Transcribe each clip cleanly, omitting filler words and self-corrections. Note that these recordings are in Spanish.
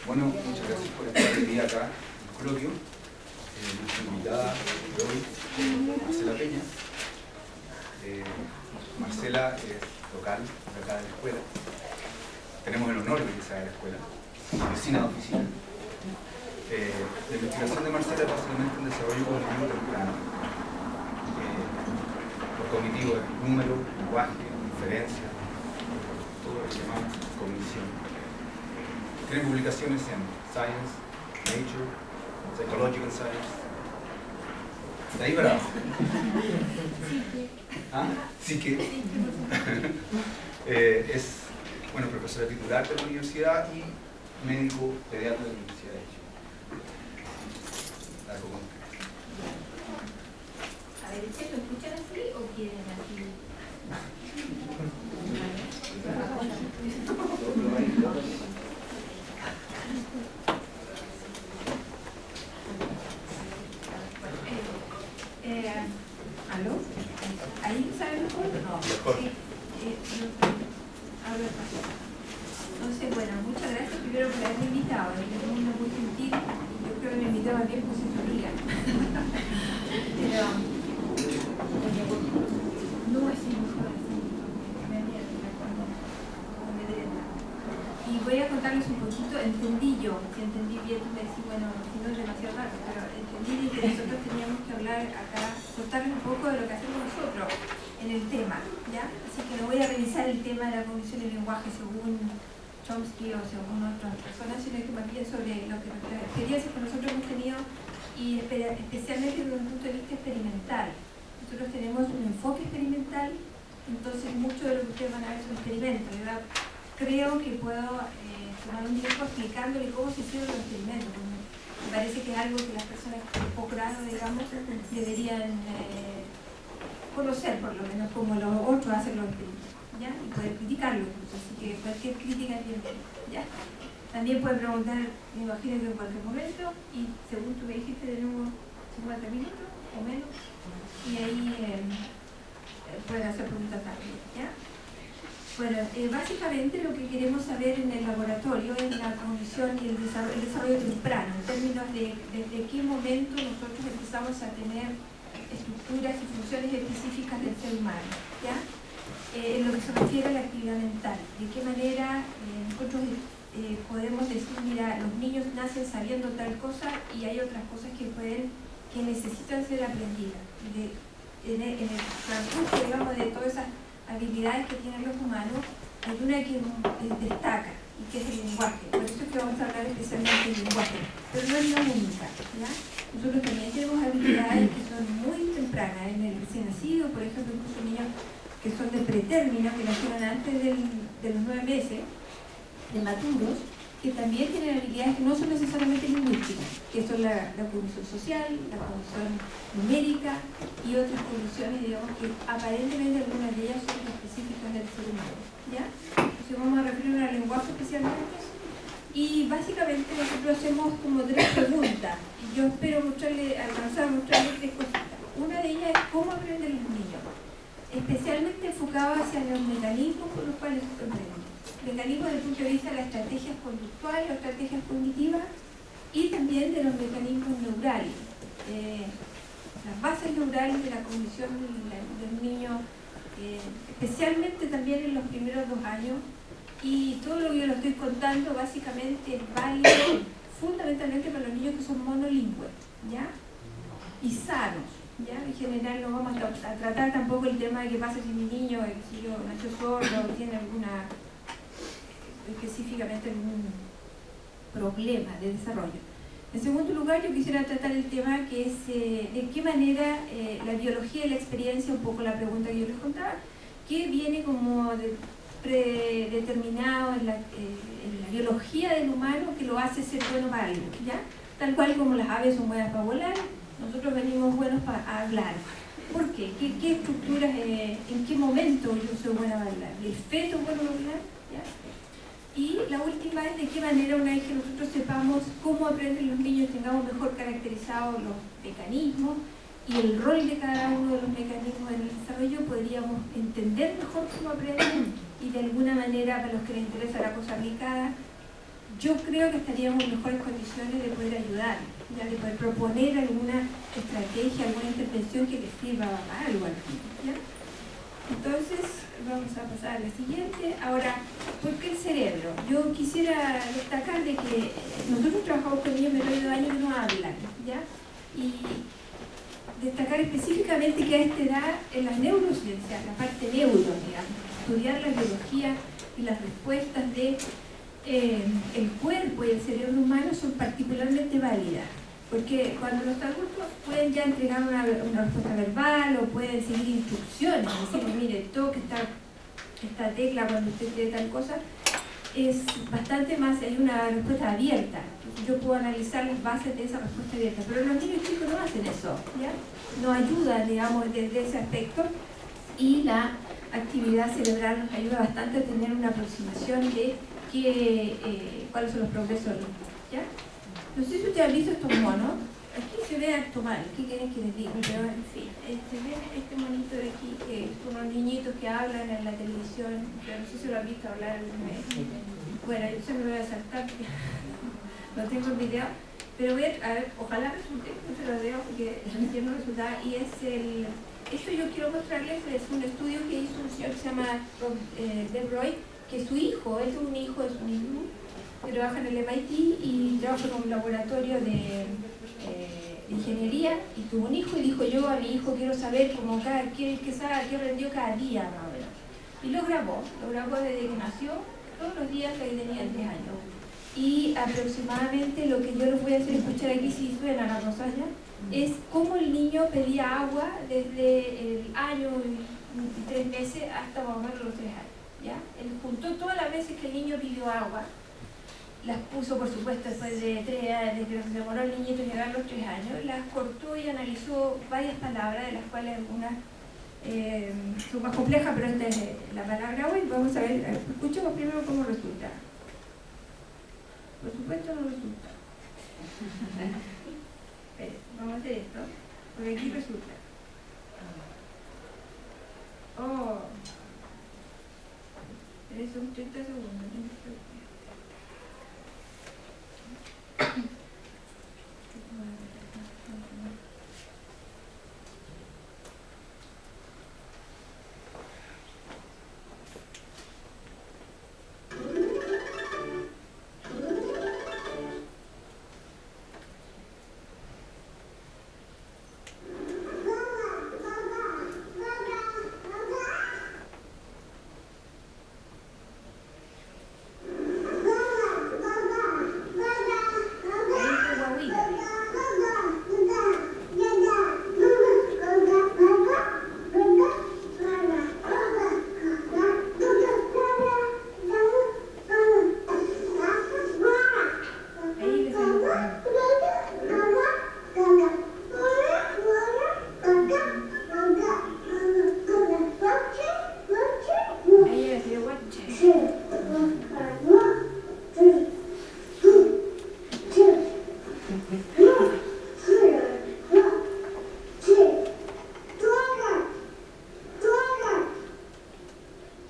Bueno, muchas gracias por estar hoy día acá en el coloquio. Nuestra invitada de hoy, Marcela Peña. Marcela es local de acá de la escuela. Tenemos el honor de que sea de la escuela, vecina de oficina. La investigación de Marcela es básicamente un desarrollo cognitivo temprano. Lo cognitivo es número, lenguaje, inferencia, todo lo que llamamos cognición. Tiene publicaciones en Science, Nature, Psychological Science. ¿Está ahí, verdad? ¿Ah? Sí que. Es, bueno, profesora titular de la universidad y médico pediatra de la Universidad de Chile. Algo con A ver, ¿ustedes lo escuchan así o quieren así? ¿Aló? ¿Ahí saben mejor? No. Mejor. Entonces, bueno, muchas gracias primero por haberme invitado. Es un mundo muy gentil. Yo creo que me invitó más bien por sintonía. Pero no es mejor así. Y voy a contarles un poquito, entendí yo, si entendí bien, me decís, bueno, si no es demasiado raro, pero entendí que nosotros teníamos que hablar acá, contarles un poco de lo que hacemos nosotros en el tema, ¿ya? Así que no voy a revisar el tema de la cognición del lenguaje según Chomsky o según otras personas, sino que más bien sobre lo que nuestras experiencias que nosotros hemos tenido y especialmente desde un punto de vista experimental. Nosotros tenemos un enfoque experimental, entonces mucho de lo que ustedes van a ver son experimentos, ¿verdad? Creo que puedo tomar un tiempo explicándole cómo se hicieron los experimentos. Me parece que es algo que las personas de posgrado, digamos, deberían conocer por lo menos como los otros hacen los experimentos, ¿ya? Y poder criticarlo incluso, así que cualquier crítica es bienvenida, ¿ya? También pueden preguntar, me imagino que en cualquier momento, y según tú me dijiste de nuevo 50 minutos o menos, y ahí pueden hacer preguntas también, ¿ya? Bueno, básicamente lo que queremos saber en el laboratorio es la cognición y el desarrollo temprano, en términos de desde qué momento nosotros empezamos a tener estructuras y funciones específicas del ser humano, ¿ya? En lo que se refiere a la actividad mental, de qué manera nosotros podemos decir, mira, los niños nacen sabiendo tal cosa y hay otras cosas que necesitan ser aprendidas. En el transcurso, digamos, de todas esas habilidades que tienen los humanos, hay una que destaca y que es el lenguaje. Por eso es que vamos a hablar especialmente del lenguaje, pero no es la única, ¿ya? Nosotros también tenemos habilidades que son muy tempranas en el recién nacido, por ejemplo, incluso niños que son de pretérmino, que nacieron antes de los 9 meses, de maturos, que también tienen habilidades que no son necesariamente lingüísticas, que son la cognición social, la cognición numérica y otras cogniciones, digamos, que aparentemente algunas de ellas son específicas del ser humano, ¿ya? Entonces vamos a referirnos al lenguaje especialmente, y básicamente nosotros hacemos como 3 preguntas, y yo espero alcanzar a mostrarle 3 cositas. Una de ellas es cómo aprenden los niños, especialmente enfocado hacia los mecanismos por los cuales aprenden. Mecanismos desde el punto de vista de las estrategias conductuales o estrategias cognitivas y también de los mecanismos neurales, las bases neurales de la cognición del niño, especialmente también en los primeros 2 años, y todo lo que yo les estoy contando básicamente es válido fundamentalmente para los niños que son monolingües, ¿ya? Y sanos, ¿ya? En general no vamos a tratar tampoco el tema de qué pasa si mi niño nació sordo o tiene específicamente algún problema de desarrollo. En segundo lugar, yo quisiera tratar el tema que es de qué manera la biología y la experiencia, un poco la pregunta que yo les contaba, que viene como predeterminado en la biología del humano que lo hace ser bueno para algo, ¿ya? Tal cual como las aves son buenas para volar, nosotros venimos buenos para hablar. ¿Por qué? ¿Qué estructuras, en qué momento yo soy buena para hablar? ¿El feto es bueno para hablar? ¿Ya? Y la última es de qué manera, una vez que nosotros sepamos cómo aprenden los niños, tengamos mejor caracterizados los mecanismos y el rol de cada uno de los mecanismos en el desarrollo, podríamos entender mejor cómo aprenden y de alguna manera, para los que les interesa la cosa aplicada, yo creo que estaríamos en mejores condiciones de poder ayudar, ya de poder proponer alguna estrategia, alguna intervención que les sirva para algo al fin, ¿ya? Entonces, vamos a pasar a la siguiente. Ahora, ¿por qué el cerebro? Yo quisiera destacar de que nosotros trabajamos con niños menores de 2 años que no hablan, ¿ya? Y destacar específicamente que a esta edad, en las neurociencias, la parte neuro, digamos, estudiar la biología y las respuestas de el cuerpo y el cerebro humano son particularmente válidas, porque cuando los adultos pueden ya entregar una respuesta verbal o pueden seguir instrucciones, decir, mire, toque esta tecla cuando usted quiere tal cosa, es bastante más, hay una respuesta abierta. Yo puedo analizar las bases de esa respuesta abierta, pero los niños chicos no hacen eso, ¿ya? No ayudan, digamos, desde ese aspecto, y la actividad cerebral nos ayuda bastante a tener una aproximación de cuáles son los progresos, ¿ya? No sé si ustedes han visto estos monos. Aquí se ve harto mal, ¿qué quieren que les diga? Pero en fin, este monito de aquí, que son unos niñitos que hablan en la televisión, pero no sé si lo han visto hablar alguna vez. Bueno, yo se me voy a saltar porque no tengo el video, pero voy a ver, ojalá resulte, no se lo veo porque recién no resulta, y es esto yo quiero mostrarles, es un estudio que hizo un señor que se llama Deb Roy, que su hijo, él tuvo un hijo, es un niño, que trabaja en el MIT y trabaja en un laboratorio de ingeniería, y tuvo un hijo y dijo, yo a mi hijo quiero saber cómo qué aprendió cada día, más o menos. Y lo grabó desde que nació, todos los días que tenía 10 años. Y aproximadamente lo que yo les voy a hacer escuchar aquí, si suena la rosalla, es cómo el niño pedía agua desde el año y 3 meses hasta más o menos los 3 años. ¿Ya? Él juntó todas las veces que el niño pidió agua, las puso por supuesto después de 3 años, desde que se demoró el niñito llegar a los 3 años, las cortó y analizó varias palabras, de las cuales algunas son más complejas, pero esta es la palabra hoy. Vamos a ver, escuchemos primero cómo resulta. Por supuesto no resulta. Vamos a hacer esto, porque aquí resulta. Oh. Pero son 30 segundos.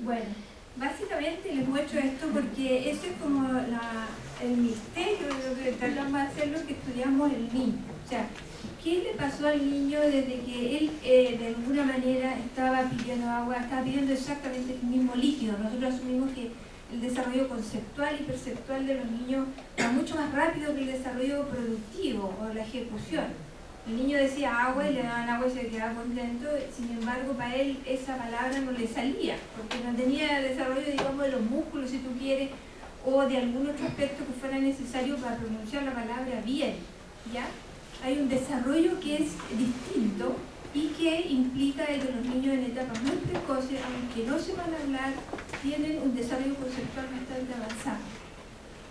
Bueno, básicamente les muestro esto porque eso es como el misterio de lo que tratamos de hacer, lo que estudiamos el niño. O sea, ¿qué le pasó al niño desde que él de alguna manera estaba pidiendo agua, estaba pidiendo exactamente el mismo líquido? Nosotros asumimos que el desarrollo conceptual y perceptual de los niños va mucho más rápido que el desarrollo productivo o la ejecución. El niño decía agua y le daban agua y se quedaba contento, sin embargo para él esa palabra no le salía, porque no tenía desarrollo, digamos, de los músculos, si tú quieres, o de algún otro aspecto que fuera necesario para pronunciar la palabra bien, ¿ya? Hay un desarrollo que es distinto y que implica que los niños en etapas muy precoces, aunque no sepan hablar, tienen un desarrollo conceptual bastante avanzado.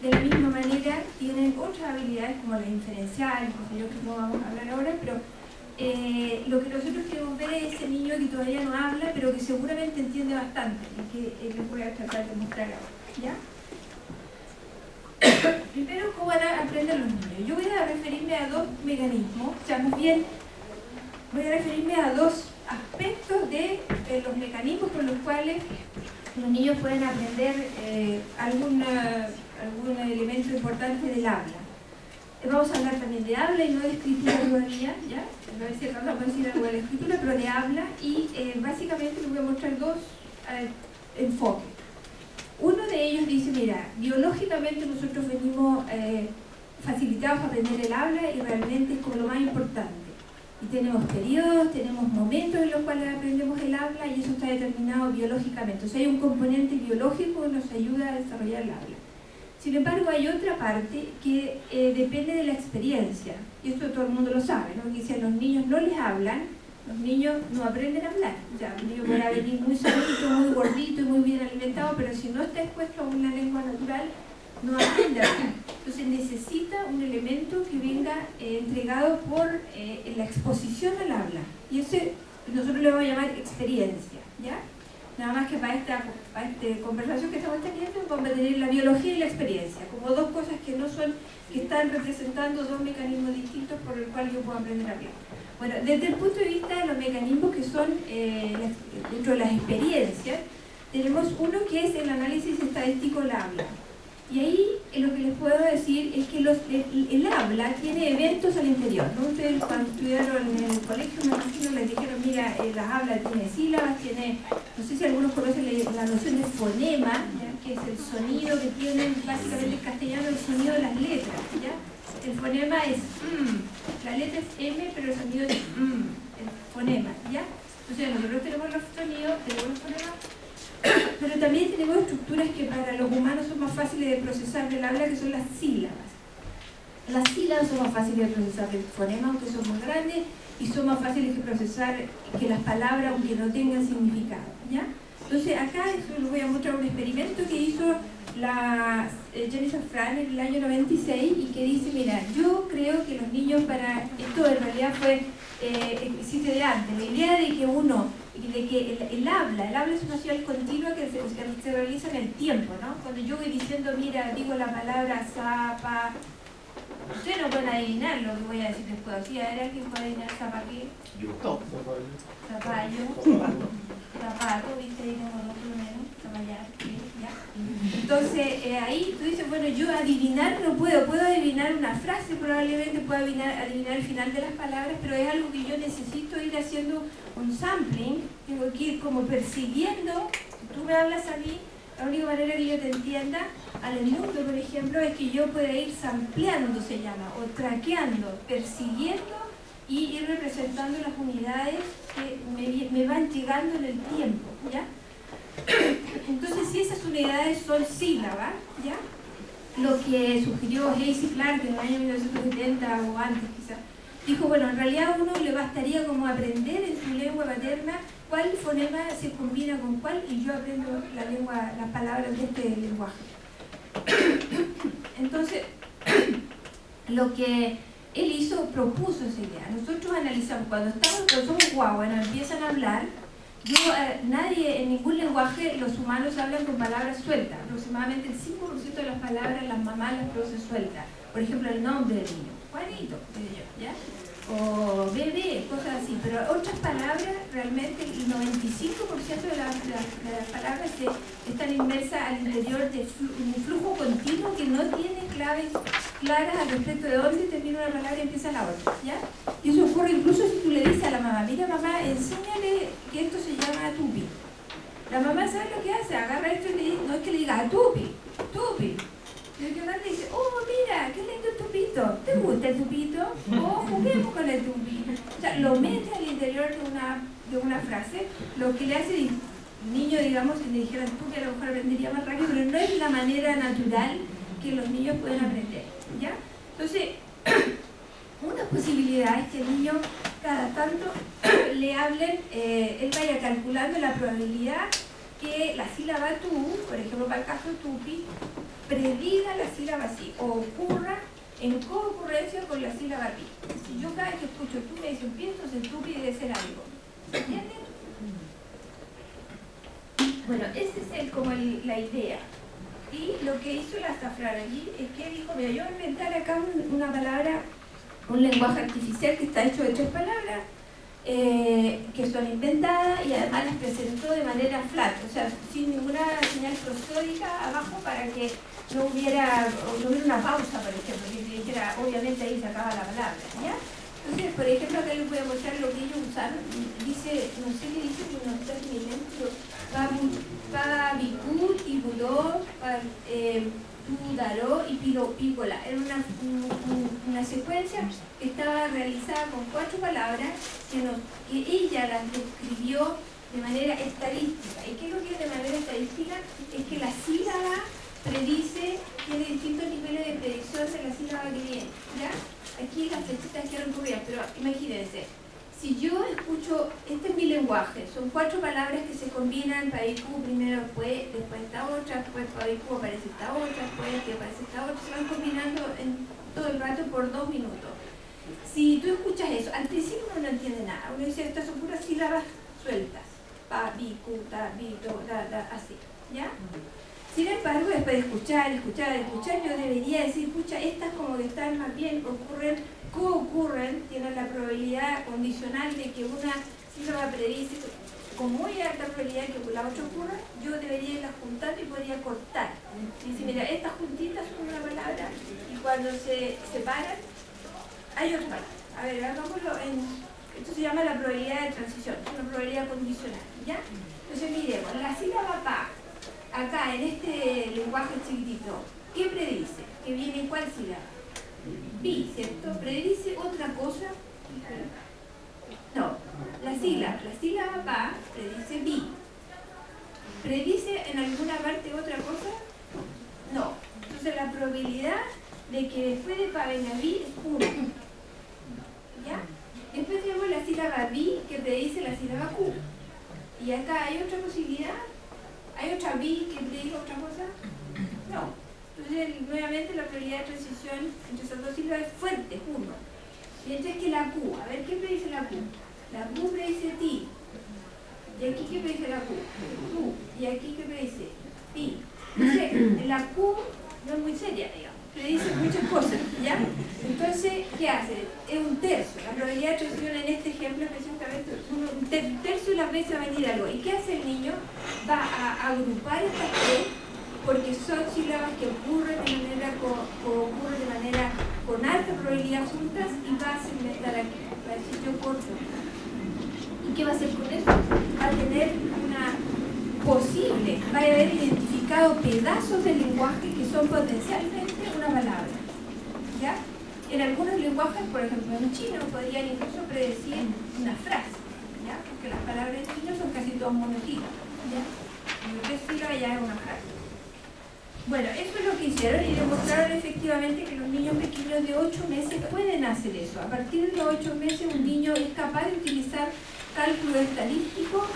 De la misma manera tienen otras habilidades como las inferenciales, que no vamos a hablar ahora, pero lo que nosotros queremos ver es ese niño que todavía no habla, pero que seguramente entiende bastante, y que les voy a tratar de mostrar ahora, ¿ya? primero, ¿cómo van a aprender los niños? Yo voy a referirme a dos mecanismos, o sea, más bien, voy a referirme a dos aspectos de los mecanismos por los cuales los niños pueden aprender algún elemento importante del habla. Vamos a hablar también de habla y no de escritura todavía, ¿ya? No es cierto, vamos a decir algo de la escritura, pero de habla, y básicamente les voy a mostrar dos enfoques. Uno de ellos dice, mira, biológicamente nosotros venimos facilitados a aprender el habla y realmente es como lo más importante. Y tenemos periodos, tenemos momentos en los cuales aprendemos el habla y eso está determinado biológicamente. O sea, hay un componente biológico que nos ayuda a desarrollar el habla. Sin embargo, hay otra parte que depende de la experiencia. Y esto todo el mundo lo sabe, ¿no? Que si a los niños no les hablan, los niños no aprenden a hablar. O sea, un niño podrá venir muy sanito, muy gordito y muy bien alimentado, pero si no está expuesto a una lengua natural, no aprende a hablar. Entonces necesita un elemento que venga entregado por la exposición al habla. Y eso nosotros le vamos a llamar experiencia, ¿ya? Nada más que para esta conversación que estamos teniendo vamos a tener la biología y la experiencia, como dos cosas que no son, que están representando dos mecanismos distintos por el cual yo puedo aprender a hablar. Bueno, desde el punto de vista de los mecanismos que son dentro de las experiencias, tenemos uno que es el análisis estadístico del habla. Y ahí lo que les puedo decir es que el habla tiene eventos al interior, ¿no? Ustedes cuando estudiaron en el colegio, me imagino, les dijeron, mira, las habla tiene sílabas, tiene, no sé si algunos conocen la noción de fonema, ¿ya? Que es el sonido que tienen básicamente en castellano, el sonido de las letras, ¿ya? El fonema es la letra es M, pero el sonido es el fonema, ¿ya? Entonces nosotros tenemos los sonidos, tenemos los fonemas, pero también tenemos estructuras que para los humanos son más fáciles de procesar del habla, que son las sílabas. Las sílabas son más fáciles de procesar del fonema, aunque son más grandes, y son más fáciles de procesar que las palabras, aunque no tengan significado, ¿ya? Entonces acá les voy a mostrar un experimento que hizo la Jennifer Fran en el año 96 y que dice, mira, yo creo que los niños esto en realidad existe de antes, la idea de que el habla es una señal continua que se realiza en el tiempo, ¿no? Cuando yo voy diciendo, mira, digo la palabra zapa, ustedes no pueden adivinar lo que voy a decir después. ¿Sí? A ver, ¿alguien puede adivinar zapa qué? Zapallo. Zapato, ¿viste? Ahí tengo dos menos, zapallar, ¿ya? Entonces, ahí tú dices, bueno, yo adivinar no puedo adivinar una frase, probablemente puedo adivinar el final de las palabras, pero es algo que yo necesito ir haciendo un sampling, tengo que ir como persiguiendo. Si tú me hablas a mí, la única manera que yo te entienda al mundo, por ejemplo, es que yo pueda ir sampleando, se llama, o traqueando, persiguiendo y ir representando las unidades que me van llegando en el tiempo, ¿ya? Entonces, si esas unidades son sílabas, ¿ya? Lo que sugirió Hayes Clark en el año 1970 o antes quizás, dijo, bueno, en realidad a uno le bastaría como aprender en su lengua materna cuál fonema se combina con cuál y yo aprendo las palabras de este lenguaje. Entonces, lo que él propuso esa idea. Nosotros analizamos, cuando somos guaguas, nos empiezan a hablar, nadie, en ningún lenguaje, los humanos hablan con palabras sueltas. Aproximadamente el 5% de las palabras las mamás las producen sueltas. Por ejemplo, el nombre del niño, Juanito, ¿ya? O bebé, cosas así. Pero otras palabras, realmente el 95% de las palabras están inmersas al interior de un flujo continuo que no tiene claves claras al respecto de dónde termina una palabra y empieza la otra, ¿ya? Y eso ocurre incluso si tú le dices a la mamá, mira mamá, enséñale que esto se llama tupi. La mamá sabe lo que hace, agarra esto y le dice, no es que le diga tupi. Y el que le dice, oh mira, qué lindo el tupito, ¿te gusta el tupito? Oh, juguemos con el tupi. O sea, lo mete al interior de una frase, lo que le hace el niño, digamos, si le dijeran tupi, a lo mejor aprendería más rápido, pero no es la manera natural que los niños pueden aprender, ¿ya? Entonces, una posibilidad es que el niño cada tanto le hablen, él vaya calculando la probabilidad que la sílaba tu, por ejemplo para el caso tupi, prediga la sílaba sí o ocurra en concurrencia con la sílaba pi. Si yo cada vez que escucho tú me dicen pi, entonces tupi debe ser algo. ¿Entienden? Bueno, esa es como la idea. Y lo que hizo la Safran allí es que dijo, mira, yo voy a inventar acá una palabra, un lenguaje artificial que está hecho de 3 palabras, que son inventadas, y además las presentó de manera flat, o sea, sin ninguna señal prosódica abajo para que no hubiera una pausa, por ejemplo, que dijera, obviamente ahí se acaba la palabra, ¿ya? Entonces, por ejemplo, acá les voy a mostrar lo que ellos usaron. Dice, no sé qué dice, no está en mi lento, Pabicú, Tibudó, Tudaró y Pícola. Era una secuencia que estaba realizada con 4 palabras que ella las describió de manera estadística. ¿Y qué es lo que es de manera estadística? Es que la sílaba predice, tiene distintos niveles de predicción de la sílaba que viene, ¿ya? Aquí las flechitas quedaron cubiertas, pero imagínense, si yo escucho, este es mi lenguaje, son 4 palabras que se combinan, Paicú primero después esta otra, después Paicú aparece esta otra, después que aparece esta otra, se van combinando todo el rato por 2 minutos. Si tú escuchas eso, al principio uno no entiende nada, uno dice, estas son puras sílabas sueltas, pa, bi, cu, ta, bi, to, da, así, ¿ya? Sin embargo, después de escuchar, yo debería decir, escucha, estas como que están más bien, coocurren, tienen la probabilidad condicional de que una sílaba predice con muy alta probabilidad que la otra ocurra, yo debería irlas juntando y podría cortar. Y decir, mira, estas juntitas son una palabra y cuando se separan, hay otra palabra. A ver, hagámoslo esto se llama la probabilidad de transición, es una probabilidad condicional, ¿ya? Entonces miremos, la sílaba pa, acá en este lenguaje chiquitito, ¿qué predice? ¿Que viene cuál sílaba? Bi, ¿cierto? ¿Predice otra cosa? No, la sílaba pa predice bi. ¿Predice en alguna parte otra cosa? No. Entonces la probabilidad de que después de pa venga bi es 1. ¿Ya? Después tenemos la sílaba bi que predice la sílaba q. ¿Y acá hay otra posibilidad? ¿Hay otra bi que prediga otra cosa? No. Entonces, nuevamente la probabilidad de transición entre esas dos sílabas es fuerte, es 1. Mientras que la Q, a ver, ¿qué predice la Q? La Q predice ti. ¿Y aquí qué predice la Q? Q. ¿Y aquí qué predice? Ti. Entonces, la Q no es muy seria, digamos. Predice muchas cosas, ¿ya? Entonces, ¿qué hace? Es un tercio. La probabilidad de transición en este ejemplo específicamente es un tercio de las veces va a venir algo. ¿Y qué hace el niño? Va a agrupar estas 3 porque son sílabas que ocurren de manera con alta probabilidad juntas y va a segmentar aquí, va a decir yo corto. ¿Y qué va a hacer con eso? Va a tener va a haber identificado pedazos del lenguaje que son potencialmente una palabra, ¿ya? En algunos lenguajes, por ejemplo en chino, podrían incluso predecir una frase, ¿ya? Porque las palabras en chino son casi todas monosílabas, ¿ya? Y 3 sílabas ya es una frase. Bueno, eso es lo que hicieron y demostraron efectivamente que los niños pequeños de 8 meses pueden hacer eso. A partir de los 8 meses un niño es capaz de utilizar cálculo estadístico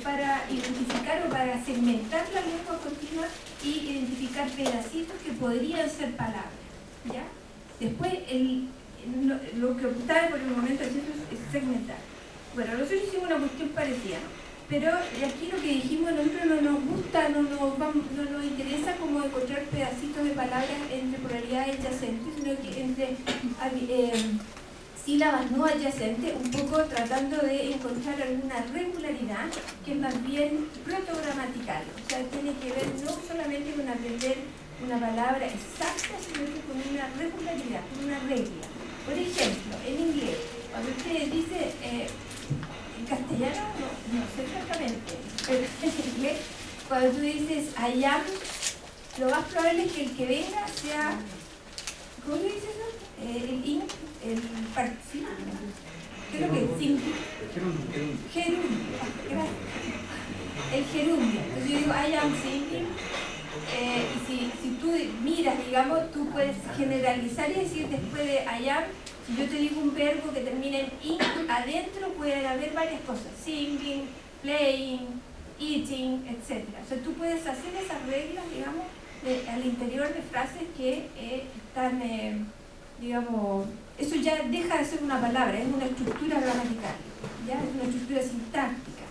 para identificar o para segmentar la lengua continua y identificar pedacitos que podrían ser palabras, ¿ya? Después, lo que optaba por el momento haciendo es segmentar. Bueno, nosotros hicimos una cuestión parecida, pero aquí lo que dijimos, nosotros no nos gusta, no nos interesa como encontrar pedacitos de palabras entre pluralidades adyacentes, sino que entre sílabas no adyacentes, un poco tratando de encontrar alguna regularidad que es más bien protogramatical, o sea, tiene que ver no solamente con aprender una palabra exacta, sino que con una regularidad, con una regla. Por ejemplo, en inglés, cuando usted dice, en castellano no sé exactamente, pero en inglés, cuando tú dices I am, lo más probable es que el que venga sea, ¿cómo se dice eso? El participio, creo que es gerundio, gracias. El gerundio. Entonces yo digo I am thinking, y si tú miras, digamos, tú puedes generalizar y decir después de I am, si yo te digo un verbo que termina en in, adentro pueden haber varias cosas, singing, playing, eating, etc. O sea, tú puedes hacer esas reglas, digamos, al interior de frases que están, digamos, eso ya deja de ser una palabra, es una estructura gramatical, ¿ya? Es una estructura sintáctica.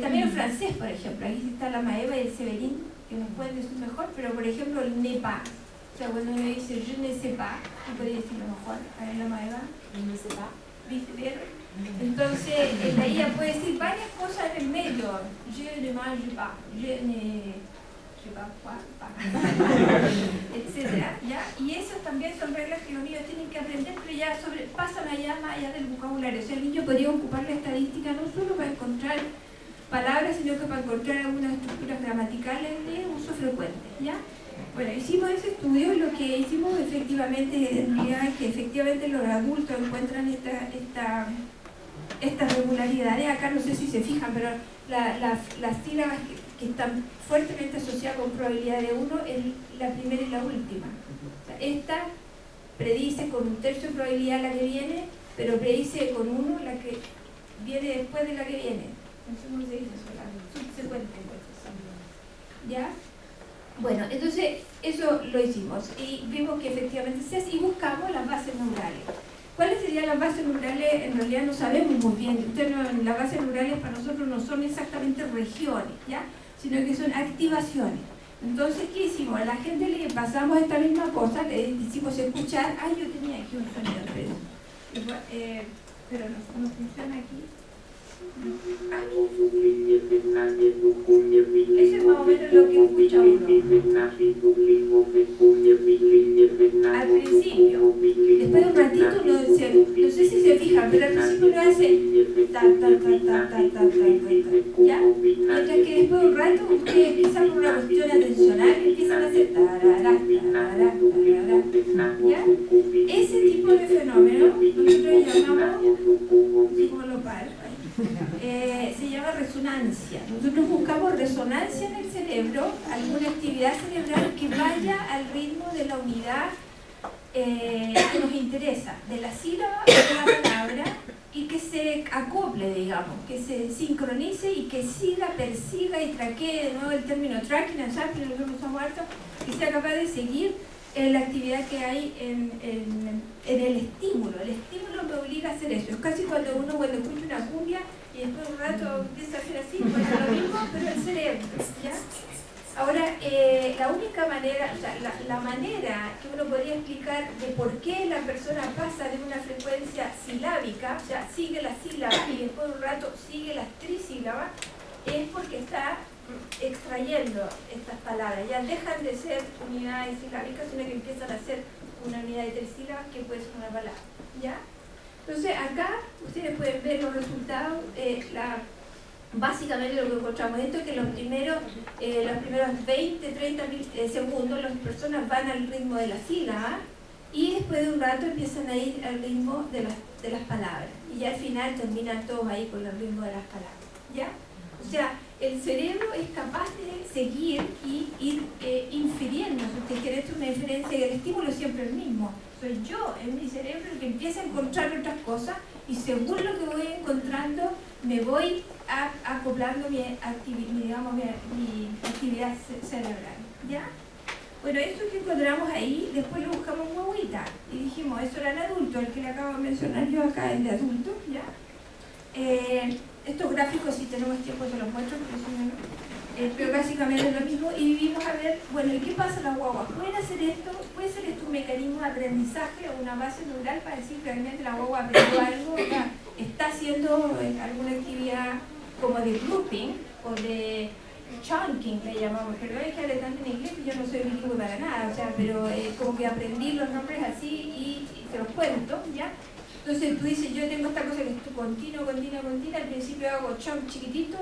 También en francés, por ejemplo, aquí está la Maeva y el Severín, que nos pueden decir mejor, pero por ejemplo el ne pas. O sea, cuando uno dice je ne sais pas, tú podrías decirlo mejor, a la maeva. Je ne sais pas. ¿Viste bien? Entonces, la IA puede decir varias cosas en el medio. Je ne mange pas, je ne sais pas, etcétera, ¿ya? Y esas también son reglas que los niños tienen que aprender, pero ya pasan allá más allá del vocabulario. O sea, el niño podría ocupar la estadística no solo para encontrar palabras, sino que para encontrar algunas estructuras gramaticales de uso frecuente, ¿ya? Bueno, hicimos ese estudio y lo que hicimos efectivamente es que efectivamente los adultos encuentran estas regularidades. Acá no sé si se fijan, pero las sílabas que están fuertemente asociadas con probabilidad de 1 es la primera y la última. O sea, esta predice con 1/3 de probabilidad la que viene, pero predice con 1 la que viene después de la que viene. No sé cómo se dice eso, la subsecuente. ¿Ya? Bueno, entonces eso lo hicimos y vimos que efectivamente se hace y buscamos las bases neurales. ¿Cuáles serían las bases neurales? En realidad no sabemos muy bien. Las bases neurales para nosotros no son exactamente regiones, ¿ya? Sino que son activaciones. Entonces, ¿qué hicimos? A la gente le pasamos esta misma cosa, le hicimos escuchar. Yo tenía aquí un sonido, pero no funciona aquí. Eso es más o menos lo que escucha uno. Al principio, después de un ratito, no sé si se fijan, pero al principio uno hace ta, ¿ya? Mientras que después de un rato ustedes empiezan con una cuestión atencional y empiezan a hacer ¿ya? Ese tipo de fenómeno nosotros llamamos, como lo paro, se llama resonancia. Nosotros buscamos resonancia en el cerebro, alguna actividad cerebral que vaya al ritmo de la unidad que nos interesa, de la sílaba o de la palabra, y que se acople, digamos, que se sincronice y que siga, persiga y traquee, de nuevo el término tracking, ¿sabes? Que nosotros usamos harto, que sea capaz de seguir la actividad que hay en el estímulo. El estímulo me obliga a hacer eso. Es casi cuando escucha una cumbia y después de un rato empieza a hacer así, pues es lo mismo, pero el cerebro, ¿ya? Ahora, la única manera, o sea, la manera que uno podría explicar de por qué la persona pasa de una frecuencia silábica, o sea, sigue la sílaba y después de un rato sigue las trisílabas, es porque está extrayendo estas palabras. Ya dejan de ser unidades silábicas, sino que empiezan a ser una unidad de 3 sílabas que puede ser una palabra, ¿ya? Entonces, acá ustedes pueden ver los resultados. Básicamente lo que encontramos esto es que los primeros 20-30 segundos las personas van al ritmo de la sílaba y después de un rato empiezan a ir al ritmo de las palabras y ya al final terminan todos ahí con el ritmo de las palabras, ¿ya? O sea, el cerebro es capaz de seguir y ir infiriendo. Si usted quiere, esto es una inferencia y el estímulo es siempre el mismo. Soy yo, en mi cerebro, el que empieza a encontrar otras cosas y según lo que voy encontrando me voy acoplando mi actividad cerebral, ¿ya? Bueno, esto que encontramos ahí, después lo buscamos en guaguita y dijimos, eso era en adulto, el que le acabo de mencionar yo acá es de adulto, ¿ya? Estos gráficos, si tenemos tiempo, se los muestro, pero básicamente es lo mismo. Y vivimos a ver, bueno, ¿y qué pasa en las guaguas? ¿Pueden hacer esto? ¿Puede ser esto un mecanismo de aprendizaje o una base neural para decir que realmente la guagua aprendió algo? ¿Está haciendo alguna actividad como de grouping o de chunking, le llamamos? Perdón, es que hablé tanto en inglés que yo no soy bilingüe para nada, o sea, pero como que aprendí los nombres así y se los cuento, ¿ya? Entonces tú dices, yo tengo esta cosa que es continuo, al principio hago chunk chiquitito,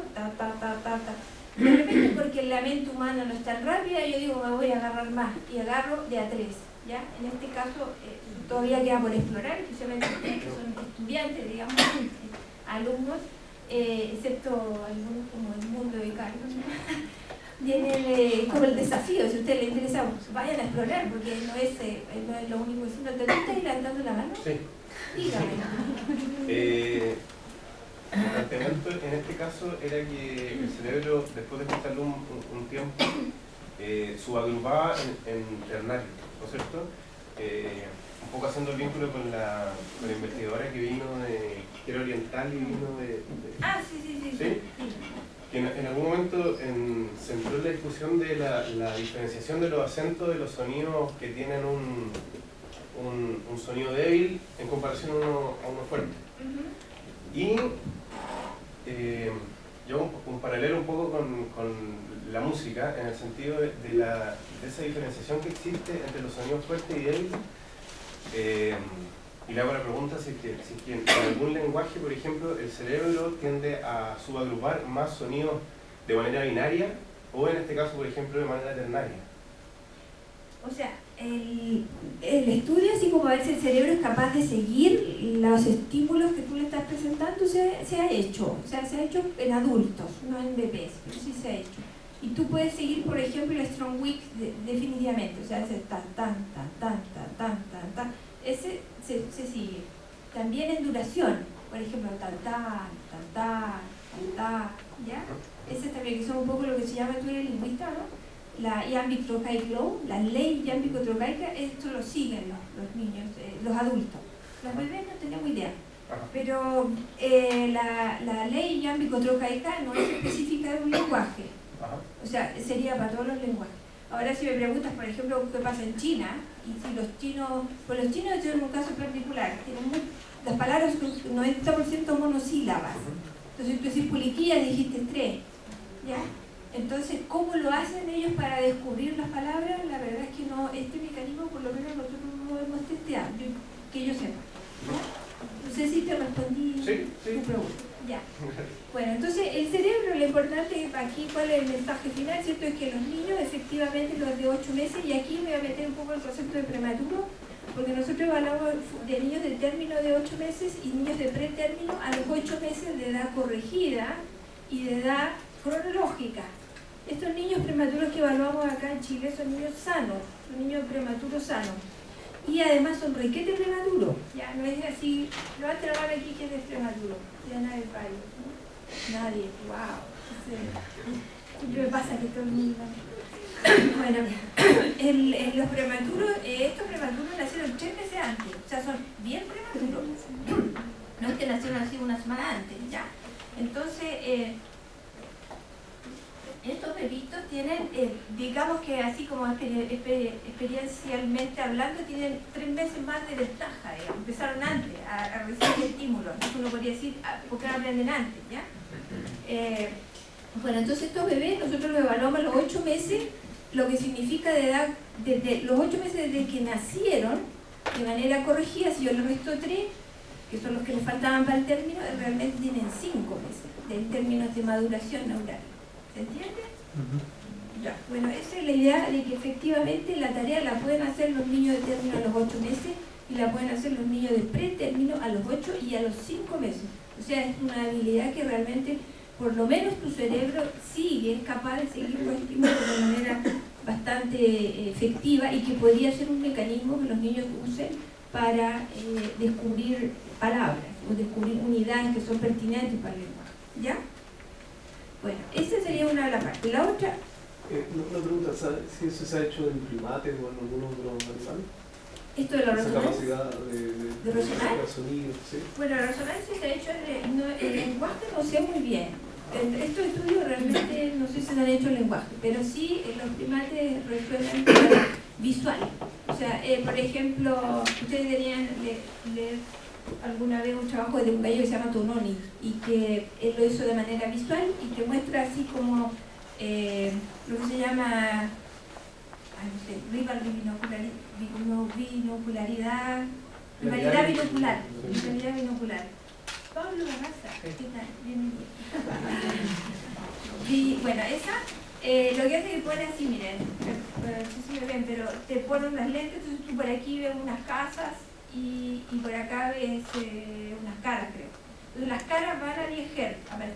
de repente porque la mente humana no es tan rápida, yo digo, me voy a agarrar más, y agarro de a 3, ¿ya? En este caso, todavía queda por explorar, especialmente ustedes que son estudiantes, digamos, alumnos, excepto algunos como el mundo de Carlos, viene como el desafío, si a ustedes les interesa, vayan a explorar, porque no es lo único que sino, ¿te estás levantando la mano? Sí. Dígame. El planteamiento en este caso era que el cerebro, después de escucharlo un tiempo, subagrupaba en ternarios, ¿no es cierto? Un poco haciendo el vínculo con la investigadora que vino que era oriental y vino de... Sí. que en algún momento se entró en la discusión de la diferenciación de los acentos de los sonidos que tienen un sonido débil en comparación a uno fuerte. Y yo un paralelo un poco con la música, en el sentido de esa diferenciación que existe entre los sonidos fuertes y débiles. Y le hago la pregunta si es que en algún lenguaje, por ejemplo, el cerebro tiende a subagrupar más sonidos de manera binaria o en este caso, por ejemplo, de manera ternaria. O sea, el estudio, así como a ver si el cerebro es capaz de seguir los estímulos que tú le estás presentando, se ha hecho. O sea, se ha hecho en adultos, no en bebés, pero sí se ha hecho. Y tú puedes seguir, por ejemplo, el Strong Week definitivamente. O sea, ese tan, tan, tan, tan, tan, tan, tan, tan. Ese se sigue. También en duración. Por ejemplo, tan, tan, tan, tan, tan, tan, ¿ya? Ese también, que son un poco lo que se llama, tú eres lingüista, ¿no? La iambic-trochaic law, la ley iambico-trochaica, esto lo siguen los niños, los adultos. Los bebés no tenemos idea. Pero la ley iambico-trochaica no es específica de un lenguaje. O sea, sería para todos los lenguajes. Ahora si me preguntas, por ejemplo, qué pasa en China, y si los chinos, pues los chinos tienen un caso particular, tienen las palabras son 90% monosílabas. Entonces tú decís puliquilla, dijiste tres, ¿ya? Entonces, ¿cómo lo hacen ellos para descubrir las palabras? La verdad es que no, este mecanismo por lo menos nosotros no lo hemos testeado, que yo sepa. ¿Ya? No sé si te respondí tu pregunta. Ya. Bueno, entonces el cerebro, lo importante aquí, ¿cuál es el mensaje final? ¿Cierto? Es que los niños, efectivamente, los de 8 meses, y aquí me voy a meter un poco el concepto de prematuro, porque nosotros evaluamos de niños de término de 8 meses y niños de pretérmino a los 8 meses de edad corregida y de edad cronológica. Estos niños prematuros que evaluamos acá en Chile son niños sanos, son niños prematuros sanos. Y además son requete prematuros, ya no es así, levante la mano aquí que es prematuro, ya nadie falla, ¿no? Nadie, wow. Siempre me pasa que todo el mundo. Bueno, los prematuros, estos prematuros nacieron 3 meses antes, o sea, son bien prematuros. No es que nacieron así una semana antes, ya. Entonces, estos bebitos tienen, digamos que así como experiencialmente hablando, tienen 3 meses más de ventaja, digamos. Empezaron antes a recibir estímulos, entonces uno podría decir, ¿por qué no aprenden antes? ¿Ya? Bueno, entonces estos bebés nosotros los evaluamos a los 8 meses, lo que significa de edad, desde los 8 meses desde que nacieron, de manera corregida, si yo les resto 3, que son los que les faltaban para el término, realmente tienen 5 meses en términos de maduración neural. ¿Se entiende? Ya, bueno, esa es la idea de que efectivamente la tarea la pueden hacer los niños de término a los 8 meses y la pueden hacer los niños de pretérmino a los 8 y a los 5 meses. O sea, es una habilidad que realmente, por lo menos tu cerebro es capaz de seguir los estímulos de manera bastante efectiva y que podría ser un mecanismo que los niños usen para descubrir palabras o descubrir unidades que son pertinentes para el lenguaje. ¿Ya? Bueno, esa sería una de las partes. La otra... Una pregunta, ¿sabes si eso se ha hecho en primates o en algún otro animal? ¿Esto de la Esa resonancia? capacidad de resonar? sonido, ¿sí? Bueno, la resonancia se ha hecho en lenguaje, no sé muy bien. Estos estudios realmente no sé si se han hecho en lenguaje, pero sí los primates resuenan visual. O sea, por ejemplo, ustedes deberían leer alguna vez un trabajo de un gallo que se llama Tononi y que él lo hizo de manera visual y que muestra así como lo que se llama rivalidad binocular. Pablo Barraza, ¿qué tal? Bienvenido. Y bueno, esa lo que hace es que pone así, miren, no sé si me ven, pero te ponen unas lentes, entonces tú por aquí ves unas casas y por acá ves unas caras, creo. Entonces las caras van a 10 Hz, a ver,